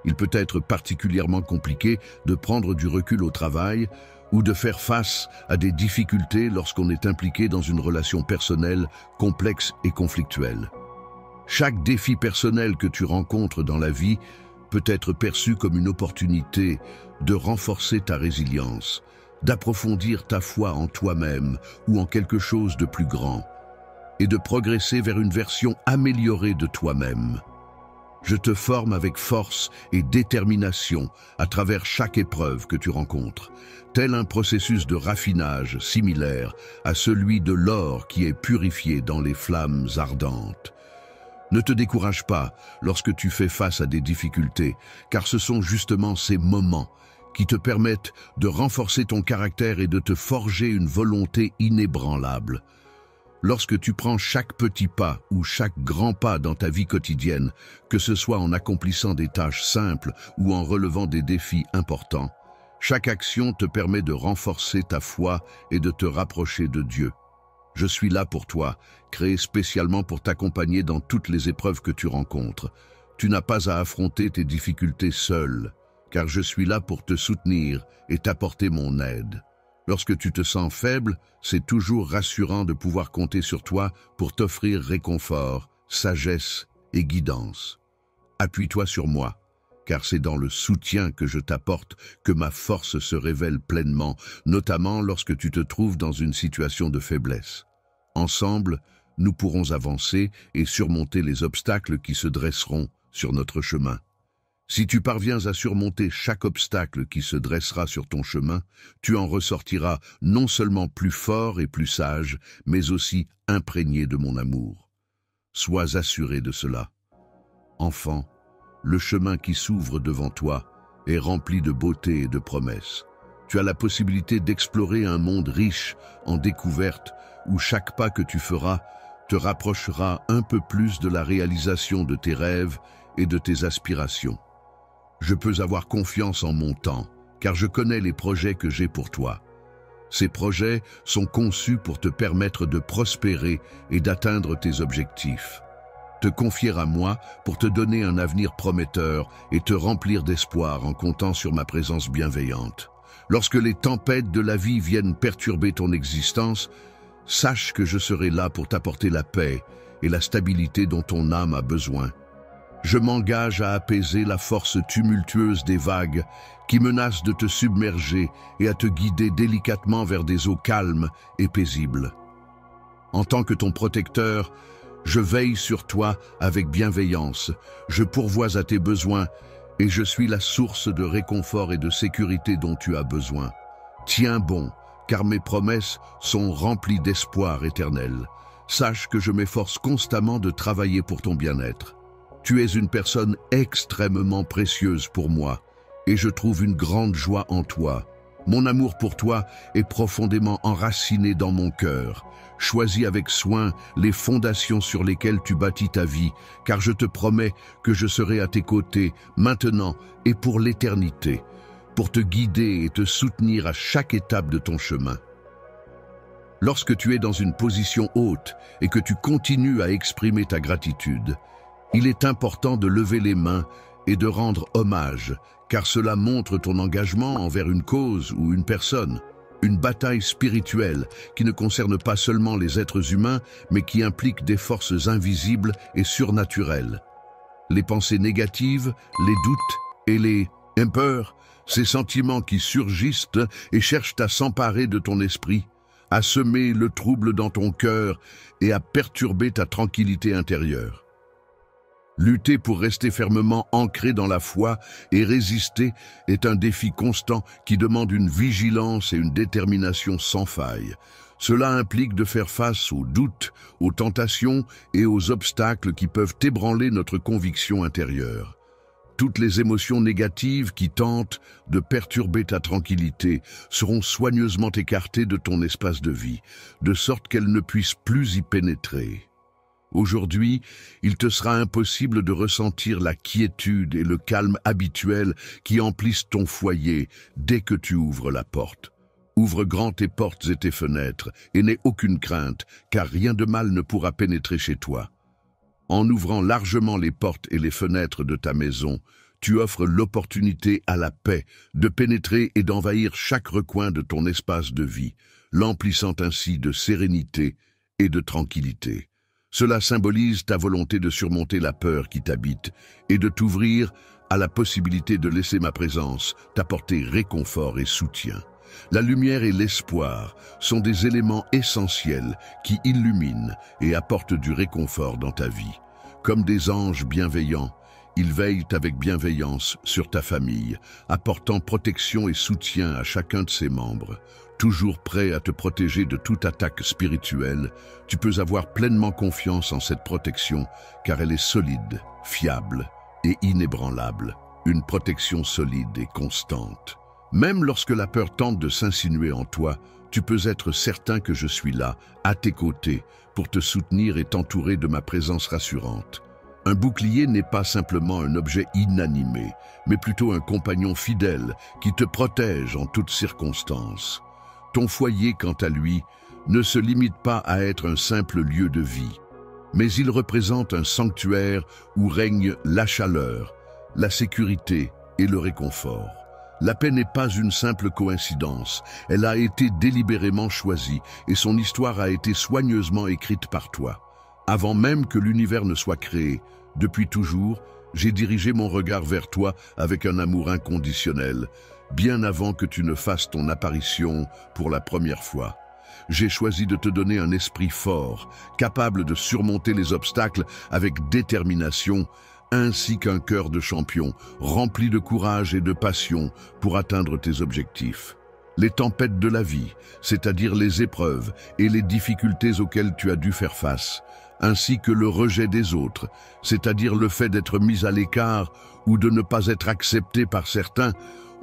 Il peut être particulièrement compliqué de prendre du recul au travail ou de faire face à des difficultés lorsqu'on est impliqué dans une relation personnelle complexe et conflictuelle. Chaque défi personnel que tu rencontres dans la vie peut être perçu comme une opportunité de renforcer ta résilience, d'approfondir ta foi en toi-même ou en quelque chose de plus grand, et de progresser vers une version améliorée de toi-même. Je te forme avec force et détermination à travers chaque épreuve que tu rencontres, tel un processus de raffinage similaire à celui de l'or qui est purifié dans les flammes ardentes. Ne te décourage pas lorsque tu fais face à des difficultés, car ce sont justement ces moments qui te permettent de renforcer ton caractère et de te forger une volonté inébranlable. Lorsque tu prends chaque petit pas ou chaque grand pas dans ta vie quotidienne, que ce soit en accomplissant des tâches simples ou en relevant des défis importants, chaque action te permet de renforcer ta foi et de te rapprocher de Dieu. Je suis là pour toi, créé spécialement pour t'accompagner dans toutes les épreuves que tu rencontres. Tu n'as pas à affronter tes difficultés seul, car je suis là pour te soutenir et t'apporter mon aide. Lorsque tu te sens faible, c'est toujours rassurant de pouvoir compter sur toi pour t'offrir réconfort, sagesse et guidance. Appuie-toi sur moi, car c'est dans le soutien que je t'apporte que ma force se révèle pleinement, notamment lorsque tu te trouves dans une situation de faiblesse. Ensemble, nous pourrons avancer et surmonter les obstacles qui se dresseront sur notre chemin. Si tu parviens à surmonter chaque obstacle qui se dressera sur ton chemin, tu en ressortiras non seulement plus fort et plus sage, mais aussi imprégné de mon amour. Sois assuré de cela. Enfant, le chemin qui s'ouvre devant toi est rempli de beauté et de promesses. Tu as la possibilité d'explorer un monde riche en découvertes où chaque pas que tu feras te rapprochera un peu plus de la réalisation de tes rêves et de tes aspirations. Je peux avoir confiance en mon temps, car je connais les projets que j'ai pour toi. Ces projets sont conçus pour te permettre de prospérer et d'atteindre tes objectifs. Te confier à moi pour te donner un avenir prometteur et te remplir d'espoir en comptant sur ma présence bienveillante. Lorsque les tempêtes de la vie viennent perturber ton existence, sache que je serai là pour t'apporter la paix et la stabilité dont ton âme a besoin. Je m'engage à apaiser la force tumultueuse des vagues qui menacent de te submerger et à te guider délicatement vers des eaux calmes et paisibles. En tant que ton protecteur, je veille sur toi avec bienveillance, je pourvois à tes besoins et je suis la source de réconfort et de sécurité dont tu as besoin. Tiens bon, car mes promesses sont remplies d'espoir éternel. Sache que je m'efforce constamment de travailler pour ton bien-être. Tu es une personne extrêmement précieuse pour moi, et je trouve une grande joie en toi. Mon amour pour toi est profondément enraciné dans mon cœur. Choisis avec soin les fondations sur lesquelles tu bâtis ta vie, car je te promets que je serai à tes côtés, maintenant et pour l'éternité, pour te guider et te soutenir à chaque étape de ton chemin. Lorsque tu es dans une position haute et que tu continues à exprimer ta gratitude, il est important de lever les mains et de rendre hommage, car cela montre ton engagement envers une cause ou une personne, une bataille spirituelle qui ne concerne pas seulement les êtres humains, mais qui implique des forces invisibles et surnaturelles. Les pensées négatives, les doutes et les peurs, ces sentiments qui surgissent et cherchent à s'emparer de ton esprit, à semer le trouble dans ton cœur et à perturber ta tranquillité intérieure. Lutter pour rester fermement ancré dans la foi et résister est un défi constant qui demande une vigilance et une détermination sans faille. Cela implique de faire face aux doutes, aux tentations et aux obstacles qui peuvent ébranler notre conviction intérieure. Toutes les émotions négatives qui tentent de perturber ta tranquillité seront soigneusement écartées de ton espace de vie, de sorte qu'elles ne puissent plus y pénétrer. Aujourd'hui, il te sera impossible de ressentir la quiétude et le calme habituel qui emplissent ton foyer dès que tu ouvres la porte. Ouvre grand tes portes et tes fenêtres et n'aie aucune crainte, car rien de mal ne pourra pénétrer chez toi. En ouvrant largement les portes et les fenêtres de ta maison, tu offres l'opportunité à la paix de pénétrer et d'envahir chaque recoin de ton espace de vie, l'emplissant ainsi de sérénité et de tranquillité. Cela symbolise ta volonté de surmonter la peur qui t'habite et de t'ouvrir à la possibilité de laisser ma présence t'apporter réconfort et soutien. La lumière et l'espoir sont des éléments essentiels qui illuminent et apportent du réconfort dans ta vie. Comme des anges bienveillants, ils veillent avec bienveillance sur ta famille, apportant protection et soutien à chacun de ses membres. Toujours prêt à te protéger de toute attaque spirituelle, tu peux avoir pleinement confiance en cette protection, car elle est solide, fiable et inébranlable. Une protection solide et constante. Même lorsque la peur tente de s'insinuer en toi, tu peux être certain que je suis là, à tes côtés, pour te soutenir et t'entourer de ma présence rassurante. Un bouclier n'est pas simplement un objet inanimé, mais plutôt un compagnon fidèle qui te protège en toutes circonstances. Ton foyer, quant à lui, ne se limite pas à être un simple lieu de vie, mais il représente un sanctuaire où règne la chaleur, la sécurité et le réconfort. La paix n'est pas une simple coïncidence, elle a été délibérément choisie et son histoire a été soigneusement écrite par toi. Avant même que l'univers ne soit créé, depuis toujours, j'ai dirigé mon regard vers toi avec un amour inconditionnel, bien avant que tu ne fasses ton apparition pour la première fois. j'ai choisi de te donner un esprit fort, capable de surmonter les obstacles avec détermination, ainsi qu'un cœur de champion, rempli de courage et de passion pour atteindre tes objectifs. Les tempêtes de la vie, c'est-à-dire les épreuves et les difficultés auxquelles tu as dû faire face, ainsi que le rejet des autres, c'est-à-dire le fait d'être mis à l'écart ou de ne pas être accepté par certains,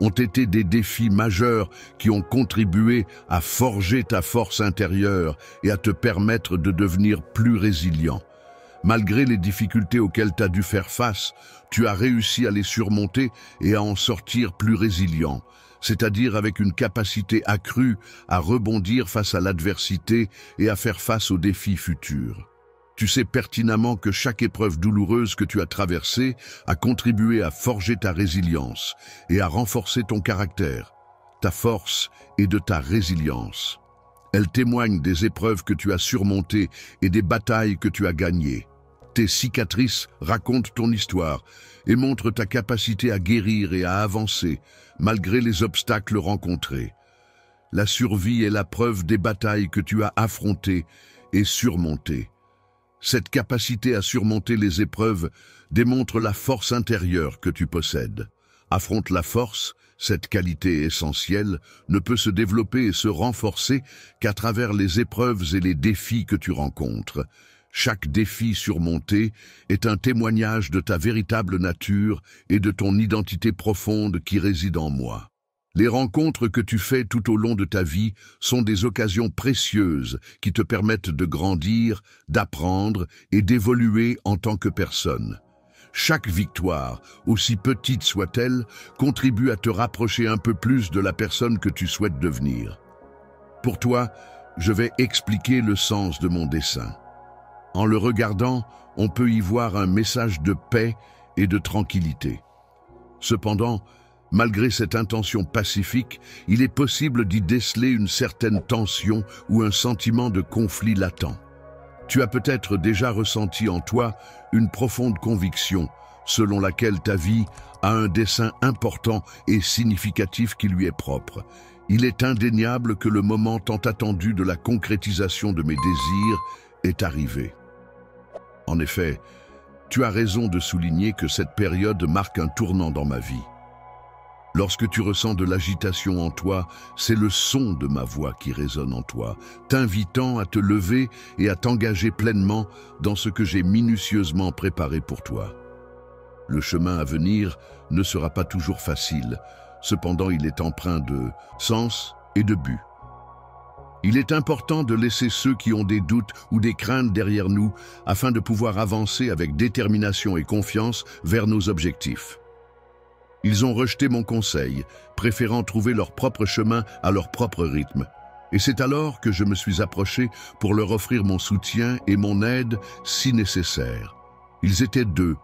ont été des défis majeurs qui ont contribué à forger ta force intérieure et à te permettre de devenir plus résilient. Malgré les difficultés auxquelles tu as dû faire face, tu as réussi à les surmonter et à en sortir plus résilient, c'est-à-dire avec une capacité accrue à rebondir face à l'adversité et à faire face aux défis futurs. Tu sais pertinemment que chaque épreuve douloureuse que tu as traversée a contribué à forger ta résilience et à renforcer ton caractère, ta force et de ta résilience. Elle témoigne des épreuves que tu as surmontées et des batailles que tu as gagnées. Tes cicatrices racontent ton histoire et montrent ta capacité à guérir et à avancer malgré les obstacles rencontrés. La survie est la preuve des batailles que tu as affrontées et surmontées. Cette capacité à surmonter les épreuves démontre la force intérieure que tu possèdes. Affronte la force, cette qualité essentielle, ne peut se développer et se renforcer qu'à travers les épreuves et les défis que tu rencontres. Chaque défi surmonté est un témoignage de ta véritable nature et de ton identité profonde qui réside en moi. Les rencontres que tu fais tout au long de ta vie sont des occasions précieuses qui te permettent de grandir, d'apprendre et d'évoluer en tant que personne. Chaque victoire, aussi petite soit-elle, contribue à te rapprocher un peu plus de la personne que tu souhaites devenir. Pour toi, je vais expliquer le sens de mon dessin. En le regardant, on peut y voir un message de paix et de tranquillité. Cependant, malgré cette intention pacifique, il est possible d'y déceler une certaine tension ou un sentiment de conflit latent. Tu as peut-être déjà ressenti en toi une profonde conviction selon laquelle ta vie a un dessein important et significatif qui lui est propre. Il est indéniable que le moment tant attendu de la concrétisation de mes désirs est arrivé. En effet, tu as raison de souligner que cette période marque un tournant dans ma vie. Lorsque tu ressens de l'agitation en toi, c'est le son de ma voix qui résonne en toi, t'invitant à te lever et à t'engager pleinement dans ce que j'ai minutieusement préparé pour toi. Le chemin à venir ne sera pas toujours facile, cependant il est empreint de sens et de but. Il est important de laisser ceux qui ont des doutes ou des craintes derrière nous afin de pouvoir avancer avec détermination et confiance vers nos objectifs. Ils ont rejeté mon conseil, préférant trouver leur propre chemin à leur propre rythme. Et c'est alors que je me suis approché pour leur offrir mon soutien et mon aide si nécessaire. Ils étaient deux,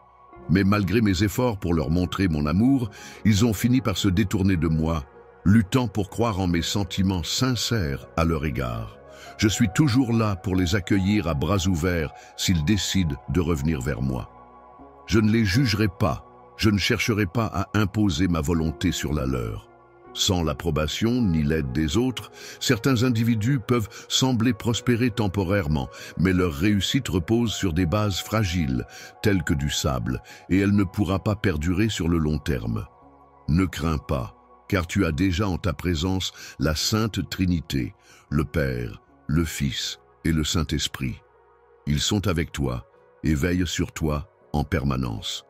mais malgré mes efforts pour leur montrer mon amour, ils ont fini par se détourner de moi, luttant pour croire en mes sentiments sincères à leur égard. Je suis toujours là pour les accueillir à bras ouverts s'ils décident de revenir vers moi. Je ne les jugerai pas. Je ne chercherai pas à imposer ma volonté sur la leur. Sans l'approbation ni l'aide des autres, certains individus peuvent sembler prospérer temporairement, mais leur réussite repose sur des bases fragiles, telles que du sable, et elle ne pourra pas perdurer sur le long terme. Ne crains pas, car tu as déjà en ta présence la Sainte Trinité, le Père, le Fils et le Saint-Esprit. Ils sont avec toi et veillent sur toi en permanence.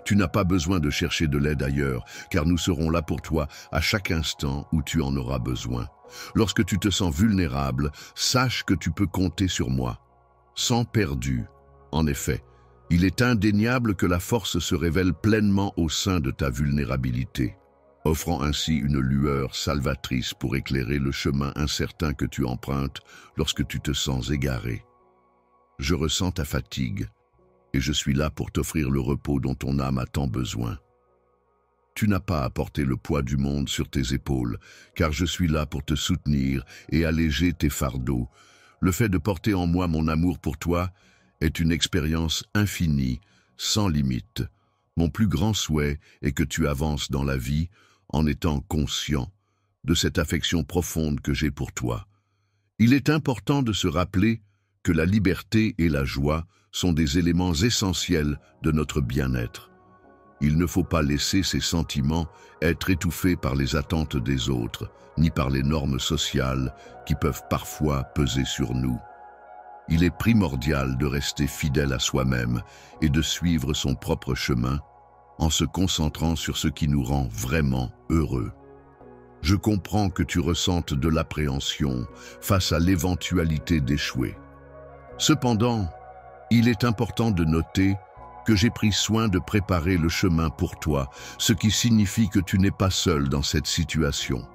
Tu n'as pas besoin de chercher de l'aide ailleurs, car nous serons là pour toi à chaque instant où tu en auras besoin. Lorsque tu te sens vulnérable, sache que tu peux compter sur moi. Sans perdu, en effet, il est indéniable que la force se révèle pleinement au sein de ta vulnérabilité, offrant ainsi une lueur salvatrice pour éclairer le chemin incertain que tu empruntes lorsque tu te sens égaré. Je ressens ta fatigue, et je suis là pour t'offrir le repos dont ton âme a tant besoin. Tu n'as pas à porter le poids du monde sur tes épaules, car je suis là pour te soutenir et alléger tes fardeaux. Le fait de porter en moi mon amour pour toi est une expérience infinie, sans limite. Mon plus grand souhait est que tu avances dans la vie en étant conscient de cette affection profonde que j'ai pour toi. Il est important de se rappeler que la liberté et la joie sont des éléments essentiels de notre bien-être. Il ne faut pas laisser ces sentiments être étouffés par les attentes des autres, ni par les normes sociales qui peuvent parfois peser sur nous. Il est primordial de rester fidèle à soi-même et de suivre son propre chemin en se concentrant sur ce qui nous rend vraiment heureux. Je comprends que tu ressentes de l'appréhension face à l'éventualité d'échouer. Cependant, il est important de noter que j'ai pris soin de préparer le chemin pour toi, ce qui signifie que tu n'es pas seul dans cette situation.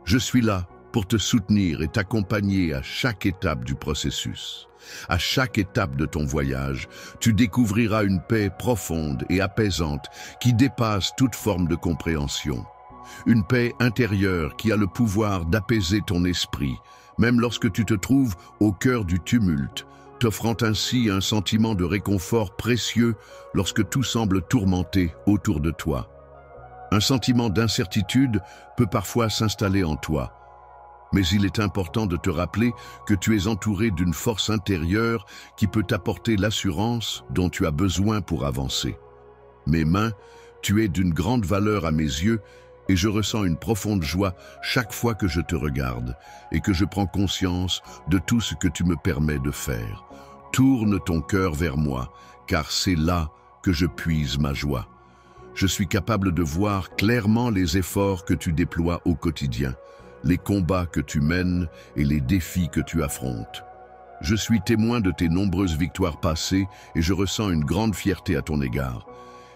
Je suis là pour te soutenir et t'accompagner à chaque étape du processus. À chaque étape de ton voyage, tu découvriras une paix profonde et apaisante qui dépasse toute forme de compréhension. Une paix intérieure qui a le pouvoir d'apaiser ton esprit, même lorsque tu te trouves au cœur du tumulte, t'offrant ainsi un sentiment de réconfort précieux lorsque tout semble tourmenté autour de toi. Un sentiment d'incertitude peut parfois s'installer en toi, mais il est important de te rappeler que tu es entouré d'une force intérieure qui peut t'apporter l'assurance dont tu as besoin pour avancer. Mes mains, tu es d'une grande valeur à mes yeux et je ressens une profonde joie chaque fois que je te regarde et que je prends conscience de tout ce que tu me permets de faire. Tourne ton cœur vers moi, car c'est là que je puise ma joie. Je suis capable de voir clairement les efforts que tu déploies au quotidien, les combats que tu mènes et les défis que tu affrontes. Je suis témoin de tes nombreuses victoires passées et je ressens une grande fierté à ton égard.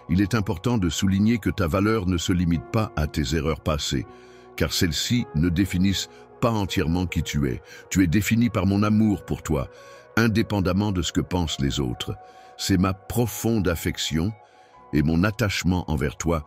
Il est important de souligner que ta valeur ne se limite pas à tes erreurs passées, car celles-ci ne définissent pas entièrement qui tu es. Tu es défini par mon amour pour toi, indépendamment de ce que pensent les autres. C'est ma profonde affection et mon attachement envers toi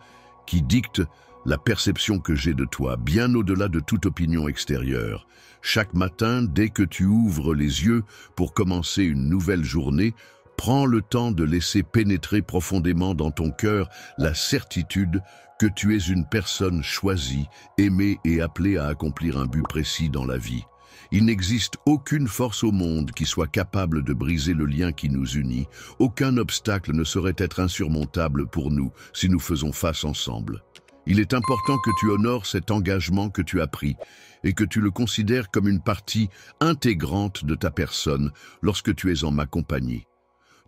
qui dictent la perception que j'ai de toi, bien au-delà de toute opinion extérieure. Chaque matin, dès que tu ouvres les yeux pour commencer une nouvelle journée, prends le temps de laisser pénétrer profondément dans ton cœur la certitude que tu es une personne choisie, aimée et appelée à accomplir un but précis dans la vie. Il n'existe aucune force au monde qui soit capable de briser le lien qui nous unit. Aucun obstacle ne saurait être insurmontable pour nous si nous faisons face ensemble. Il est important que tu honores cet engagement que tu as pris et que tu le considères comme une partie intégrante de ta personne lorsque tu es en ma compagnie.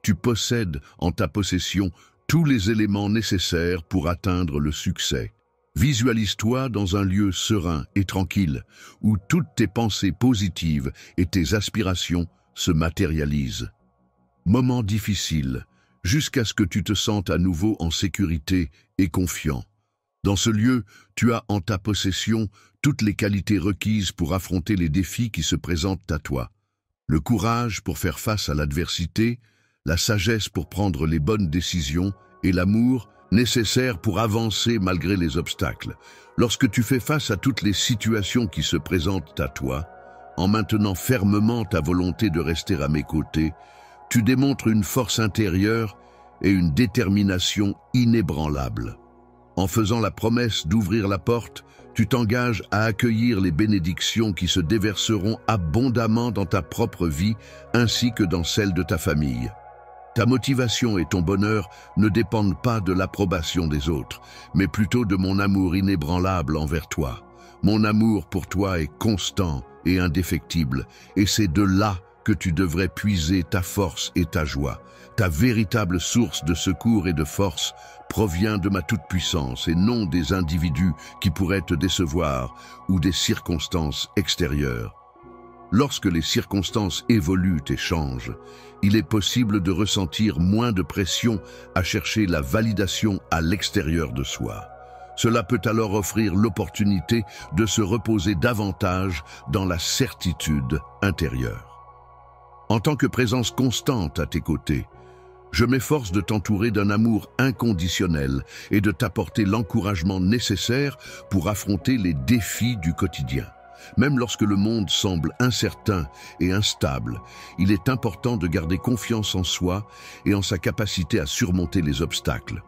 Tu possèdes en ta possession tous les éléments nécessaires pour atteindre le succès. Visualise-toi dans un lieu serein et tranquille, où toutes tes pensées positives et tes aspirations se matérialisent. Moment difficile, jusqu'à ce que tu te sentes à nouveau en sécurité et confiant. Dans ce lieu, tu as en ta possession toutes les qualités requises pour affronter les défis qui se présentent à toi. Le courage pour faire face à l'adversité, la sagesse pour prendre les bonnes décisions et l'amour nécessaire pour avancer malgré les obstacles. Lorsque tu fais face à toutes les situations qui se présentent à toi, en maintenant fermement ta volonté de rester à mes côtés, tu démontres une force intérieure et une détermination inébranlable. En faisant la promesse d'ouvrir la porte, tu t'engages à accueillir les bénédictions qui se déverseront abondamment dans ta propre vie ainsi que dans celle de ta famille. Ta motivation et ton bonheur ne dépendent pas de l'approbation des autres, mais plutôt de mon amour inébranlable envers toi. Mon amour pour toi est constant et indéfectible, et c'est de là que tu devrais puiser ta force et ta joie. Ta véritable source de secours et de force provient de ma toute-puissance et non des individus qui pourraient te décevoir ou des circonstances extérieures. Lorsque les circonstances évoluent et changent, il est possible de ressentir moins de pression à chercher la validation à l'extérieur de soi. Cela peut alors offrir l'opportunité de se reposer davantage dans la certitude intérieure. En tant que présence constante à tes côtés, je m'efforce de t'entourer d'un amour inconditionnel et de t'apporter l'encouragement nécessaire pour affronter les défis du quotidien. Même lorsque le monde semble incertain et instable, il est important de garder confiance en soi et en sa capacité à surmonter les obstacles.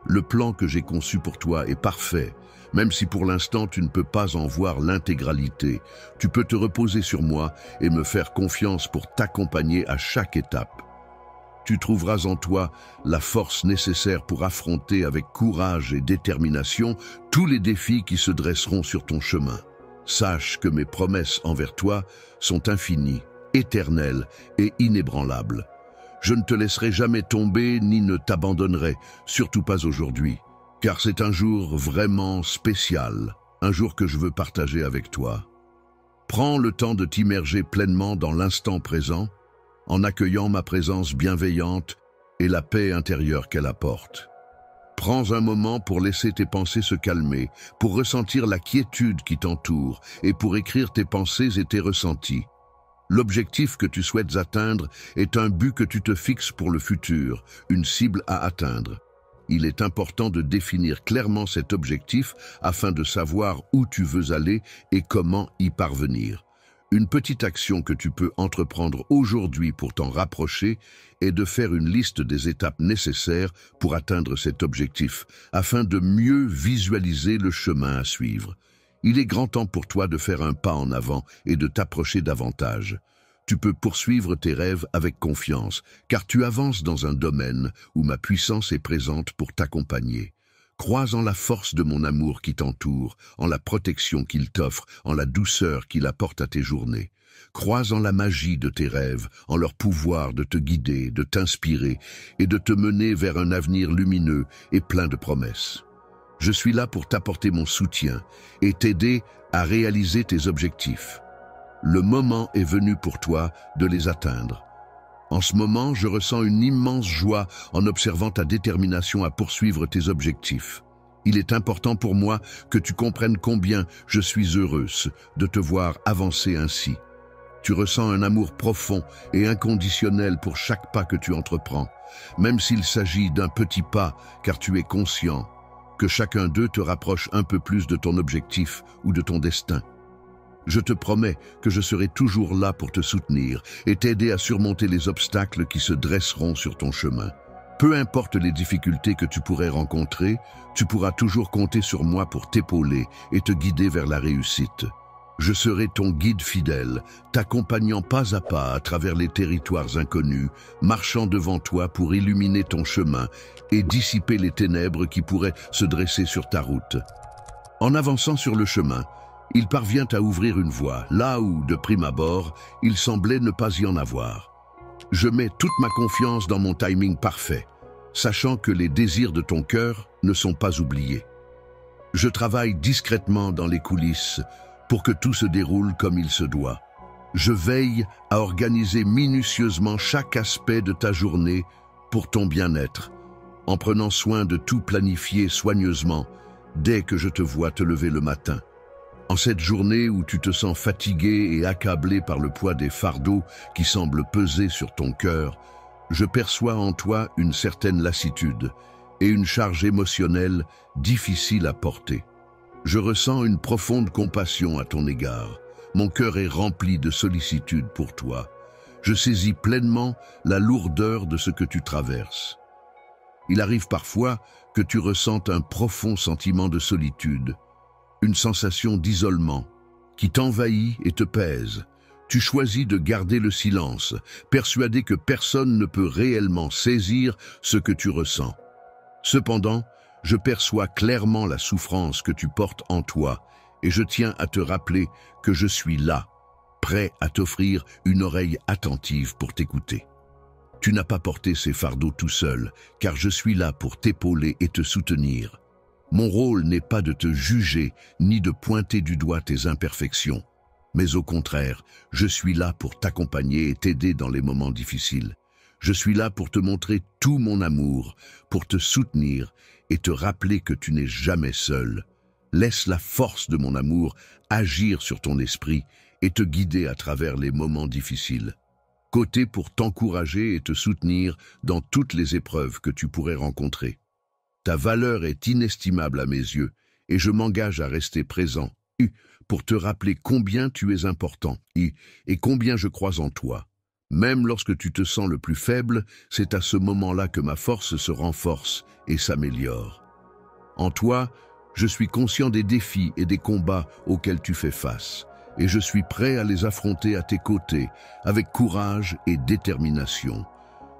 Le plan que j'ai conçu pour toi est parfait, Même si pour l'instant tu ne peux pas en voir l'intégralité, tu peux te reposer sur moi et me faire confiance pour t'accompagner à chaque étape. Tu trouveras en toi la force nécessaire pour affronter avec courage et détermination tous les défis qui se dresseront sur ton chemin. Sache que mes promesses envers toi sont infinies, éternelles et inébranlables. Je ne te laisserai jamais tomber ni ne t'abandonnerai, surtout pas aujourd'hui, car c'est un jour vraiment spécial, un jour que je veux partager avec toi. Prends le temps de t'immerger pleinement dans l'instant présent, en accueillant ma présence bienveillante et la paix intérieure qu'elle apporte. Prends un moment pour laisser tes pensées se calmer, pour ressentir la quiétude qui t'entoure et pour écrire tes pensées et tes ressentis. L'objectif que tu souhaites atteindre est un but que tu te fixes pour le futur, une cible à atteindre. Il est important de définir clairement cet objectif afin de savoir où tu veux aller et comment y parvenir. Une petite action que tu peux entreprendre aujourd'hui pour t'en rapprocher est de faire une liste des étapes nécessaires pour atteindre cet objectif, afin de mieux visualiser le chemin à suivre. Il est grand temps pour toi de faire un pas en avant et de t'approcher davantage. Tu peux poursuivre tes rêves avec confiance, car tu avances dans un domaine où ma puissance est présente pour t'accompagner. Crois en la force de mon amour qui t'entoure, en la protection qu'il t'offre, en la douceur qu'il apporte à tes journées. Crois en la magie de tes rêves, en leur pouvoir de te guider, de t'inspirer et de te mener vers un avenir lumineux et plein de promesses. Je suis là pour t'apporter mon soutien et t'aider à réaliser tes objectifs. Le moment est venu pour toi de les atteindre. En ce moment, je ressens une immense joie en observant ta détermination à poursuivre tes objectifs. Il est important pour moi que tu comprennes combien je suis heureuse de te voir avancer ainsi. Tu ressens un amour profond et inconditionnel pour chaque pas que tu entreprends, même s'il s'agit d'un petit pas, car tu es conscient que chacun d'eux te rapproche un peu plus de ton objectif ou de ton destin. Je te promets que je serai toujours là pour te soutenir et t'aider à surmonter les obstacles qui se dresseront sur ton chemin. Peu importe les difficultés que tu pourrais rencontrer, tu pourras toujours compter sur moi pour t'épauler et te guider vers la réussite. Je serai ton guide fidèle, t'accompagnant pas à pas à travers les territoires inconnus, marchant devant toi pour illuminer ton chemin et dissiper les ténèbres qui pourraient se dresser sur ta route. En avançant sur le chemin, il parvient à ouvrir une voie, là où, de prime abord, il semblait ne pas y en avoir. Je mets toute ma confiance dans mon timing parfait, sachant que les désirs de ton cœur ne sont pas oubliés. Je travaille discrètement dans les coulisses pour que tout se déroule comme il se doit. Je veille à organiser minutieusement chaque aspect de ta journée pour ton bien-être, en prenant soin de tout planifier soigneusement dès que je te vois te lever le matin. En cette journée où tu te sens fatigué et accablé par le poids des fardeaux qui semblent peser sur ton cœur, je perçois en toi une certaine lassitude et une charge émotionnelle difficile à porter. Je ressens une profonde compassion à ton égard. Mon cœur est rempli de sollicitude pour toi. Je saisis pleinement la lourdeur de ce que tu traverses. Il arrive parfois que tu ressentes un profond sentiment de solitude, une sensation d'isolement qui t'envahit et te pèse. Tu choisis de garder le silence, persuadé que personne ne peut réellement saisir ce que tu ressens. Cependant, je perçois clairement la souffrance que tu portes en toi et je tiens à te rappeler que je suis là, prêt à t'offrir une oreille attentive pour t'écouter. Tu n'as pas porté ces fardeaux tout seul, car je suis là pour t'épauler et te soutenir. Mon rôle n'est pas de te juger ni de pointer du doigt tes imperfections, mais au contraire, je suis là pour t'accompagner et t'aider dans les moments difficiles. Je suis là pour te montrer tout mon amour, pour te soutenir et te rappeler que tu n'es jamais seul. Laisse la force de mon amour agir sur ton esprit et te guider à travers les moments difficiles. Côté pour t'encourager et te soutenir dans toutes les épreuves que tu pourrais rencontrer. Ta valeur est inestimable à mes yeux et je m'engage à rester présent pour te rappeler combien tu es important et combien je crois en toi. Même lorsque tu te sens le plus faible, c'est à ce moment-là que ma force se renforce et s'améliore. En toi, Je suis conscient des défis et des combats auxquels tu fais face, et je suis prêt à les affronter à tes côtés, avec courage et détermination.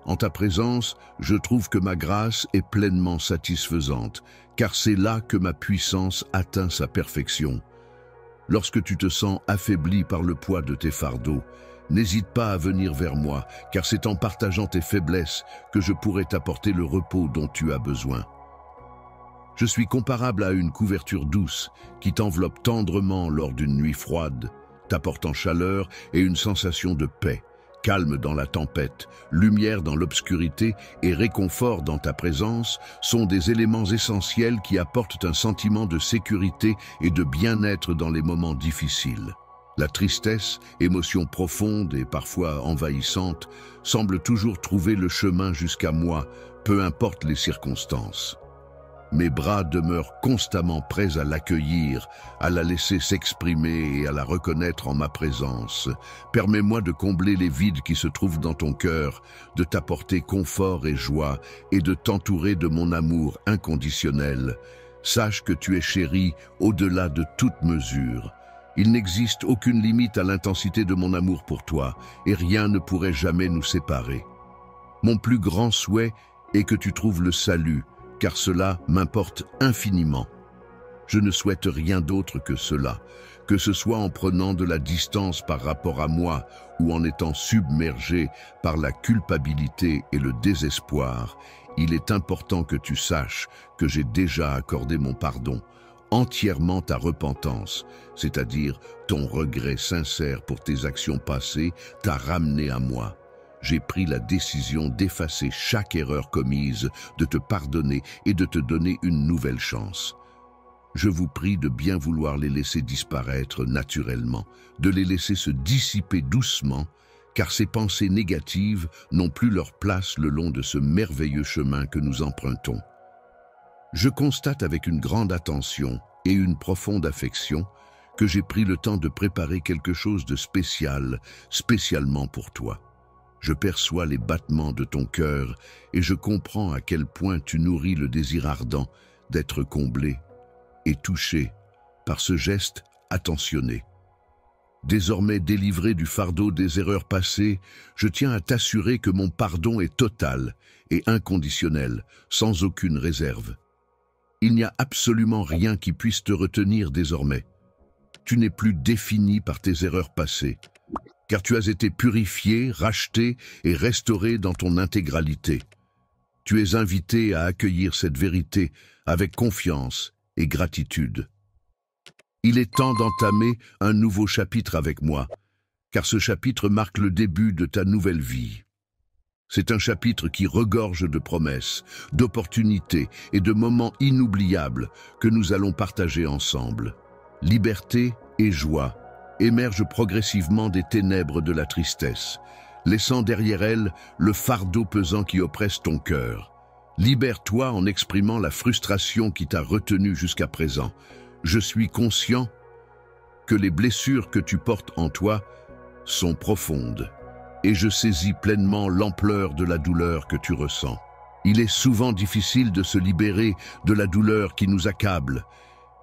En ta présence, je trouve que ma grâce est pleinement satisfaisante, car c'est là que ma puissance atteint sa perfection. Lorsque tu te sens affaibli par le poids de tes fardeaux, n'hésite pas à venir vers moi, car c'est en partageant tes faiblesses que je pourrai t'apporter le repos dont tu as besoin. Je suis comparable à une couverture douce qui t'enveloppe tendrement lors d'une nuit froide, t'apportant chaleur et une sensation de paix, calme dans la tempête, lumière dans l'obscurité et réconfort dans ta présence sont des éléments essentiels qui apportent un sentiment de sécurité et de bien-être dans les moments difficiles. La tristesse, émotion profonde et parfois envahissante, semble toujours trouver le chemin jusqu'à moi, peu importe les circonstances. Mes bras demeurent constamment prêts à l'accueillir, à la laisser s'exprimer et à la reconnaître en ma présence. Permets-moi de combler les vides qui se trouvent dans ton cœur, de t'apporter confort et joie et de t'entourer de mon amour inconditionnel. Sache que tu es chéri au-delà de toute mesure. Il n'existe aucune limite à l'intensité de mon amour pour toi et rien ne pourrait jamais nous séparer. Mon plus grand souhait est que tu trouves le salut, car cela m'importe infiniment. Je ne souhaite rien d'autre que cela, que ce soit en prenant de la distance par rapport à moi ou en étant submergé par la culpabilité et le désespoir. Il est important que tu saches que j'ai déjà accordé mon pardon, entièrement ta repentance, c'est-à-dire ton regret sincère pour tes actions passées, t'a ramené à moi. J'ai pris la décision d'effacer chaque erreur commise, de te pardonner et de te donner une nouvelle chance. Je vous prie de bien vouloir les laisser disparaître naturellement, de les laisser se dissiper doucement, car ces pensées négatives n'ont plus leur place le long de ce merveilleux chemin que nous empruntons. Je constate avec une grande attention et une profonde affection que j'ai pris le temps de préparer quelque chose de spécial, spécialement pour toi. Je perçois les battements de ton cœur et je comprends à quel point tu nourris le désir ardent d'être comblé et touché par ce geste attentionné. Désormais délivré du fardeau des erreurs passées, je tiens à t'assurer que mon pardon est total et inconditionnel, sans aucune réserve. Il n'y a absolument rien qui puisse te retenir désormais. Tu n'es plus défini par tes erreurs passées, car tu as été purifié, racheté et restauré dans ton intégralité. Tu es invité à accueillir cette vérité avec confiance et gratitude. Il est temps d'entamer un nouveau chapitre avec moi, car ce chapitre marque le début de ta nouvelle vie. C'est un chapitre qui regorge de promesses, d'opportunités et de moments inoubliables que nous allons partager ensemble. Liberté et joie émergent progressivement des ténèbres de la tristesse, laissant derrière elles le fardeau pesant qui oppresse ton cœur. Libère-toi en exprimant la frustration qui t'a retenu jusqu'à présent. Je suis conscient que les blessures que tu portes en toi sont profondes, et je saisis pleinement l'ampleur de la douleur que tu ressens. Il est souvent difficile de se libérer de la douleur qui nous accable,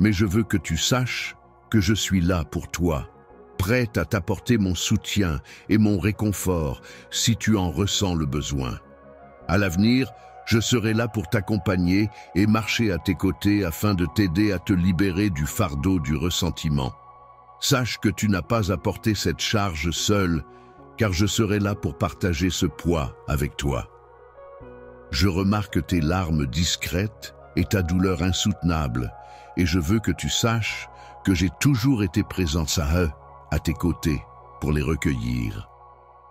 mais je veux que tu saches que je suis là pour toi, prête à t'apporter mon soutien et mon réconfort si tu en ressens le besoin. À l'avenir, je serai là pour t'accompagner et marcher à tes côtés afin de t'aider à te libérer du fardeau du ressentiment. Sache que tu n'as pas à porter cette charge seule, car je serai là pour partager ce poids avec toi. Je remarque tes larmes discrètes et ta douleur insoutenable, et je veux que tu saches que j'ai toujours été présent à tes côtés pour les recueillir.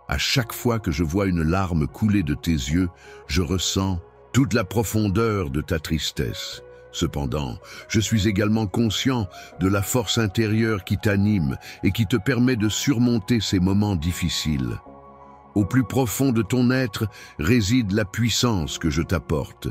À chaque fois que je vois une larme couler de tes yeux, je ressens toute la profondeur de ta tristesse. Cependant, je suis également conscient de la force intérieure qui t'anime et qui te permet de surmonter ces moments difficiles. Au plus profond de ton être réside la puissance que je t'apporte,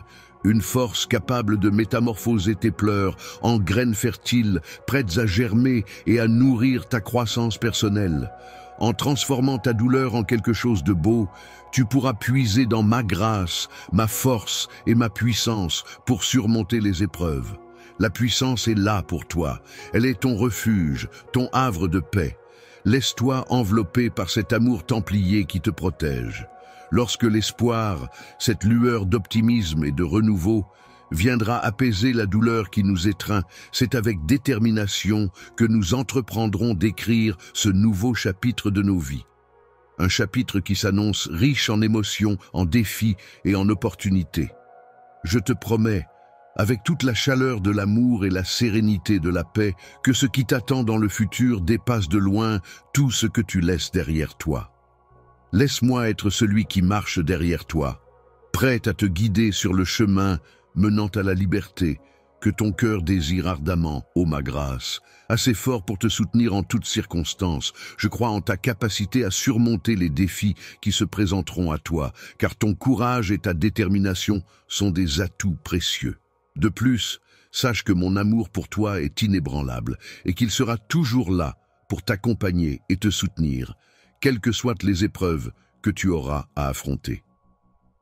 une force capable de métamorphoser tes pleurs en graines fertiles, prêtes à germer et à nourrir ta croissance personnelle. En transformant ta douleur en quelque chose de beau, tu pourras puiser dans ma grâce, ma force et ma puissance pour surmonter les épreuves. La puissance est là pour toi. Elle est ton refuge, ton havre de paix. Laisse-toi envelopper par cet amour templier qui te protège. Lorsque l'espoir, cette lueur d'optimisme et de renouveau, viendra apaiser la douleur qui nous étreint, c'est avec détermination que nous entreprendrons d'écrire ce nouveau chapitre de nos vies. Un chapitre qui s'annonce riche en émotions, en défis et en opportunités. Je te promets, avec toute la chaleur de l'amour et la sérénité de la paix, que ce qui t'attend dans le futur dépasse de loin tout ce que tu laisses derrière toi. Laisse-moi être celui qui marche derrière toi, prêt à te guider sur le chemin menant à la liberté, que ton cœur désire ardemment, ô ma grâce, assez fort pour te soutenir en toutes circonstances. Je crois en ta capacité à surmonter les défis qui se présenteront à toi, car ton courage et ta détermination sont des atouts précieux. De plus, sache que mon amour pour toi est inébranlable et qu'il sera toujours là pour t'accompagner et te soutenir, quelles que soient les épreuves que tu auras à affronter.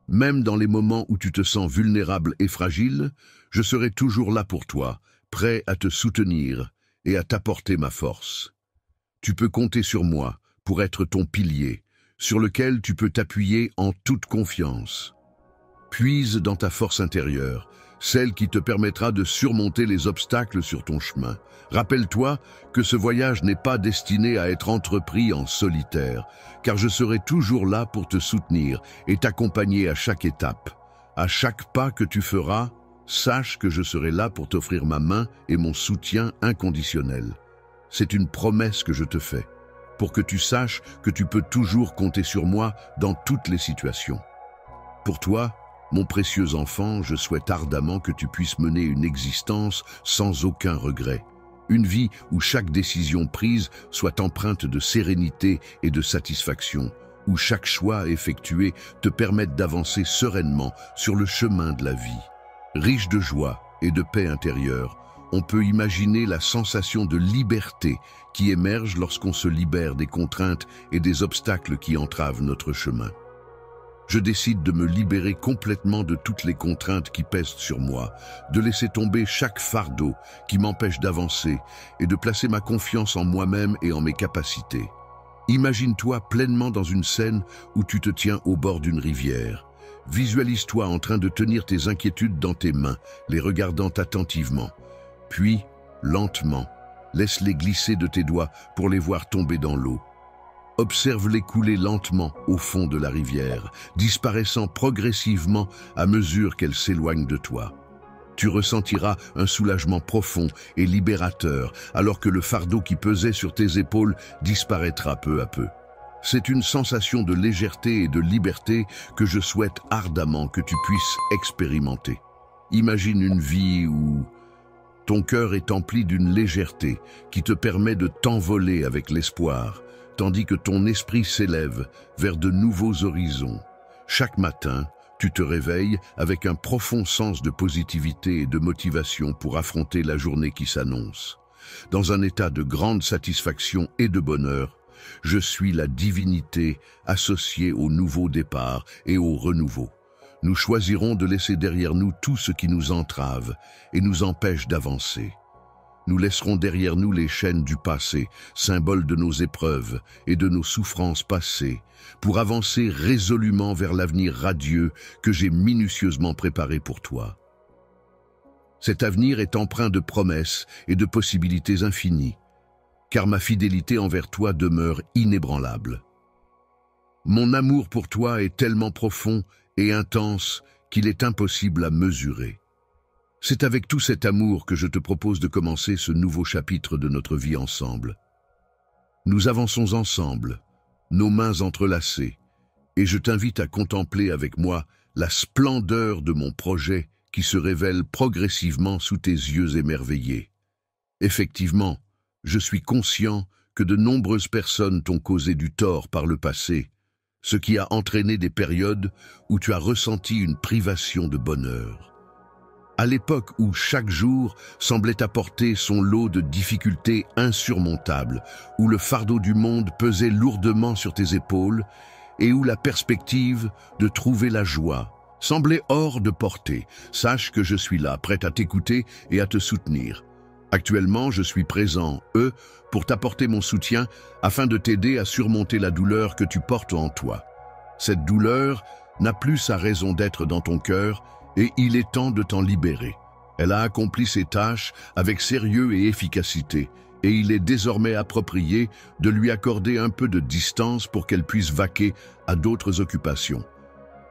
Même dans les moments où tu te sens vulnérable et fragile, je serai toujours là pour toi, prêt à te soutenir et à t'apporter ma force. Tu peux compter sur moi pour être ton pilier, sur lequel tu peux t'appuyer en toute confiance. Puise dans ta force intérieure, celle qui te permettra de surmonter les obstacles sur ton chemin. Rappelle-toi que ce voyage n'est pas destiné à être entrepris en solitaire, car je serai toujours là pour te soutenir et t'accompagner à chaque étape. À chaque pas que tu feras, sache que je serai là pour t'offrir ma main et mon soutien inconditionnel. C'est une promesse que je te fais, pour que tu saches que tu peux toujours compter sur moi dans toutes les situations. Pour toi, mon précieux enfant, je souhaite ardemment que tu puisses mener une existence sans aucun regret. Une vie où chaque décision prise soit empreinte de sérénité et de satisfaction, où chaque choix effectué te permette d'avancer sereinement sur le chemin de la vie. Riche de joie et de paix intérieure, on peut imaginer la sensation de liberté qui émerge lorsqu'on se libère des contraintes et des obstacles qui entravent notre chemin. Je décide de me libérer complètement de toutes les contraintes qui pèsent sur moi, de laisser tomber chaque fardeau qui m'empêche d'avancer et de placer ma confiance en moi-même et en mes capacités. Imagine-toi pleinement dans une scène où tu te tiens au bord d'une rivière. Visualise-toi en train de tenir tes inquiétudes dans tes mains, les regardant attentivement. Puis, lentement, laisse-les glisser de tes doigts pour les voir tomber dans l'eau. Observe-les couler lentement au fond de la rivière, disparaissant progressivement à mesure qu'elles s'éloignent de toi. Tu ressentiras un soulagement profond et libérateur, alors que le fardeau qui pesait sur tes épaules disparaîtra peu à peu. C'est une sensation de légèreté et de liberté que je souhaite ardemment que tu puisses expérimenter. Imagine une vie où ton cœur est empli d'une légèreté qui te permet de t'envoler avec l'espoir, tandis que ton esprit s'élève vers de nouveaux horizons. Chaque matin, tu te réveilles avec un profond sens de positivité et de motivation pour affronter la journée qui s'annonce. Dans un état de grande satisfaction et de bonheur, je suis la divinité associée au nouveau départ et au renouveau. Nous choisirons de laisser derrière nous tout ce qui nous entrave et nous empêche d'avancer. Nous laisserons derrière nous les chaînes du passé, symboles de nos épreuves et de nos souffrances passées, pour avancer résolument vers l'avenir radieux que j'ai minutieusement préparé pour toi. Cet avenir est empreint de promesses et de possibilités infinies, car ma fidélité envers toi demeure inébranlable. Mon amour pour toi est tellement profond et intense qu'il est impossible à mesurer. C'est avec tout cet amour que je te propose de commencer ce nouveau chapitre de notre vie ensemble. Nous avançons ensemble, nos mains entrelacées, et je t'invite à contempler avec moi la splendeur de mon projet qui se révèle progressivement sous tes yeux émerveillés. Effectivement, je suis conscient que de nombreuses personnes t'ont causé du tort par le passé, ce qui a entraîné des périodes où tu as ressenti une privation de bonheur. À l'époque où chaque jour semblait apporter son lot de difficultés insurmontables, où le fardeau du monde pesait lourdement sur tes épaules et où la perspective de trouver la joie semblait hors de portée, sache que je suis là, prêt à t'écouter et à te soutenir. Actuellement, je suis présent, pour t'apporter mon soutien afin de t'aider à surmonter la douleur que tu portes en toi. Cette douleur n'a plus sa raison d'être dans ton cœur et il est temps de t'en libérer. Elle a accompli ses tâches avec sérieux et efficacité et il est désormais approprié de lui accorder un peu de distance pour qu'elle puisse vaquer à d'autres occupations.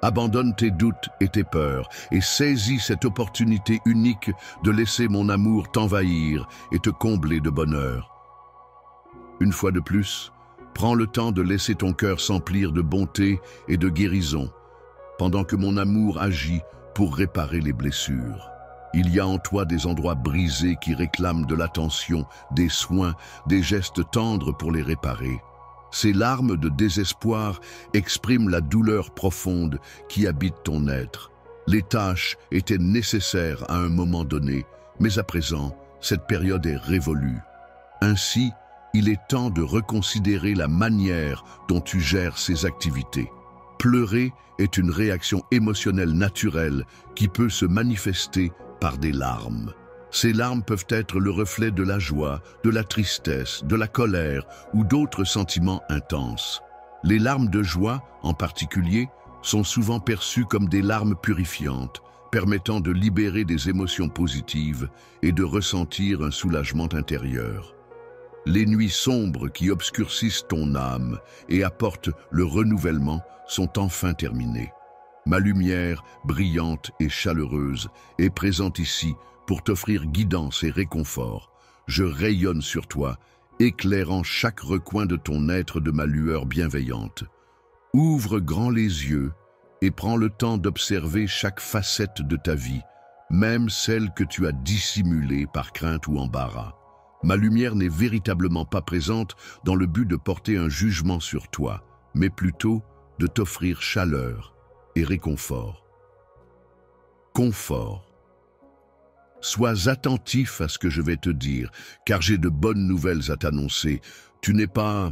Abandonne tes doutes et tes peurs et saisis cette opportunité unique de laisser mon amour t'envahir et te combler de bonheur. Une fois de plus, prends le temps de laisser ton cœur s'emplir de bonté et de guérison, pendant que mon amour agit pour réparer les blessures. Il y a en toi des endroits brisés qui réclament de l'attention, des soins, des gestes tendres pour les réparer. Ces larmes de désespoir expriment la douleur profonde qui habite ton être. Les tâches étaient nécessaires à un moment donné, mais à présent, cette période est révolue. Ainsi, il est temps de reconsidérer la manière dont tu gères ces activités. Pleurer est une réaction émotionnelle naturelle qui peut se manifester par des larmes. Ces larmes peuvent être le reflet de la joie, de la tristesse, de la colère ou d'autres sentiments intenses. Les larmes de joie, en particulier, sont souvent perçues comme des larmes purifiantes, permettant de libérer des émotions positives et de ressentir un soulagement intérieur. Les nuits sombres qui obscurcissent ton âme et apportent le renouvellement sont enfin terminées. Ma lumière, brillante et chaleureuse, est présente ici pour t'offrir guidance et réconfort. Je rayonne sur toi, éclairant chaque recoin de ton être de ma lueur bienveillante. Ouvre grand les yeux et prends le temps d'observer chaque facette de ta vie, même celle que tu as dissimulée par crainte ou embarras. Ma lumière n'est véritablement pas présente dans le but de porter un jugement sur toi, mais plutôt de t'offrir chaleur et réconfort. Confort. Sois attentif à ce que je vais te dire, car j'ai de bonnes nouvelles à t'annoncer. Tu n'es pas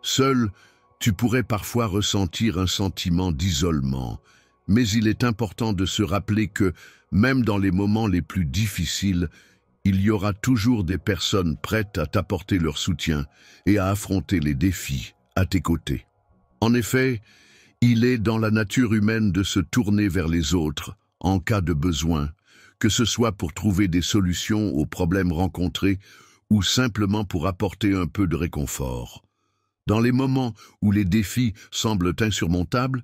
seul, tu pourrais parfois ressentir un sentiment d'isolement, mais il est important de se rappeler que, même dans les moments les plus difficiles, il y aura toujours des personnes prêtes à t'apporter leur soutien et à affronter les défis à tes côtés. En effet, il est dans la nature humaine de se tourner vers les autres en cas de besoin, que ce soit pour trouver des solutions aux problèmes rencontrés ou simplement pour apporter un peu de réconfort. Dans les moments où les défis semblent insurmontables,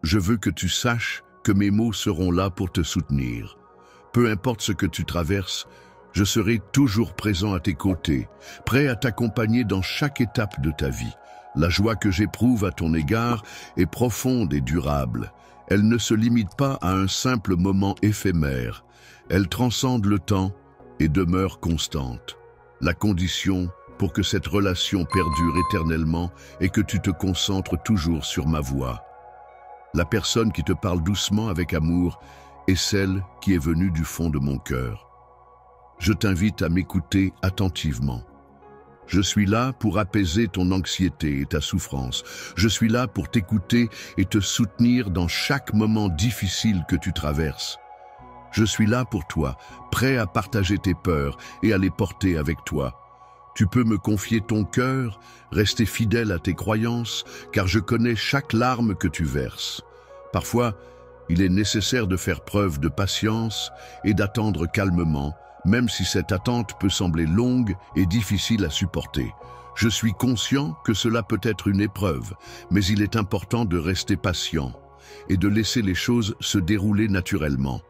je veux que tu saches que mes mots seront là pour te soutenir. Peu importe ce que tu traverses, je serai toujours présent à tes côtés, prêt à t'accompagner dans chaque étape de ta vie. La joie que j'éprouve à ton égard est profonde et durable. Elle ne se limite pas à un simple moment éphémère. Elle transcende le temps et demeure constante. La condition pour que cette relation perdure éternellement est que tu te concentres toujours sur ma voix. La personne qui te parle doucement avec amour est celle qui est venue du fond de mon cœur. Je t'invite à m'écouter attentivement. Je suis là pour apaiser ton anxiété et ta souffrance. Je suis là pour t'écouter et te soutenir dans chaque moment difficile que tu traverses. Je suis là pour toi, prêt à partager tes peurs et à les porter avec toi. Tu peux me confier ton cœur, rester fidèle à tes croyances, car je connais chaque larme que tu verses. Parfois, il est nécessaire de faire preuve de patience et d'attendre calmement, même si cette attente peut sembler longue et difficile à supporter. Je suis conscient que cela peut être une épreuve, mais il est important de rester patient et de laisser les choses se dérouler naturellement.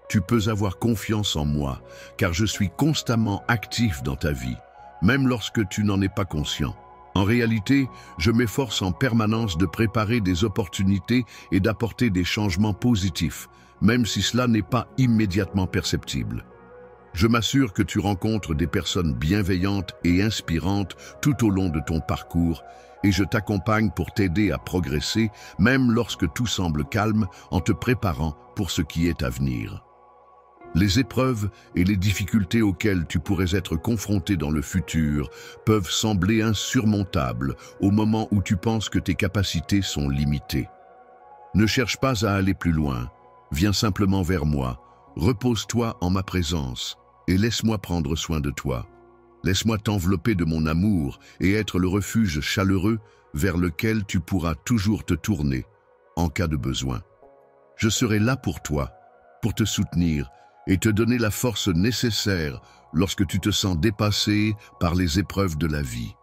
Tu peux avoir confiance en moi, car je suis constamment actif dans ta vie, même lorsque tu n'en es pas conscient. En réalité, je m'efforce en permanence de préparer des opportunités et d'apporter des changements positifs, même si cela n'est pas immédiatement perceptible. Je m'assure que tu rencontres des personnes bienveillantes et inspirantes tout au long de ton parcours et je t'accompagne pour t'aider à progresser, même lorsque tout semble calme, en te préparant pour ce qui est à venir. Les épreuves et les difficultés auxquelles tu pourrais être confronté dans le futur peuvent sembler insurmontables au moment où tu penses que tes capacités sont limitées. Ne cherche pas à aller plus loin. Viens simplement vers moi, repose-toi en ma présence et laisse-moi prendre soin de toi. Laisse-moi t'envelopper de mon amour et être le refuge chaleureux vers lequel tu pourras toujours te tourner en cas de besoin. Je serai là pour toi, pour te soutenir et te donner la force nécessaire lorsque tu te sens dépassé par les épreuves de la vie.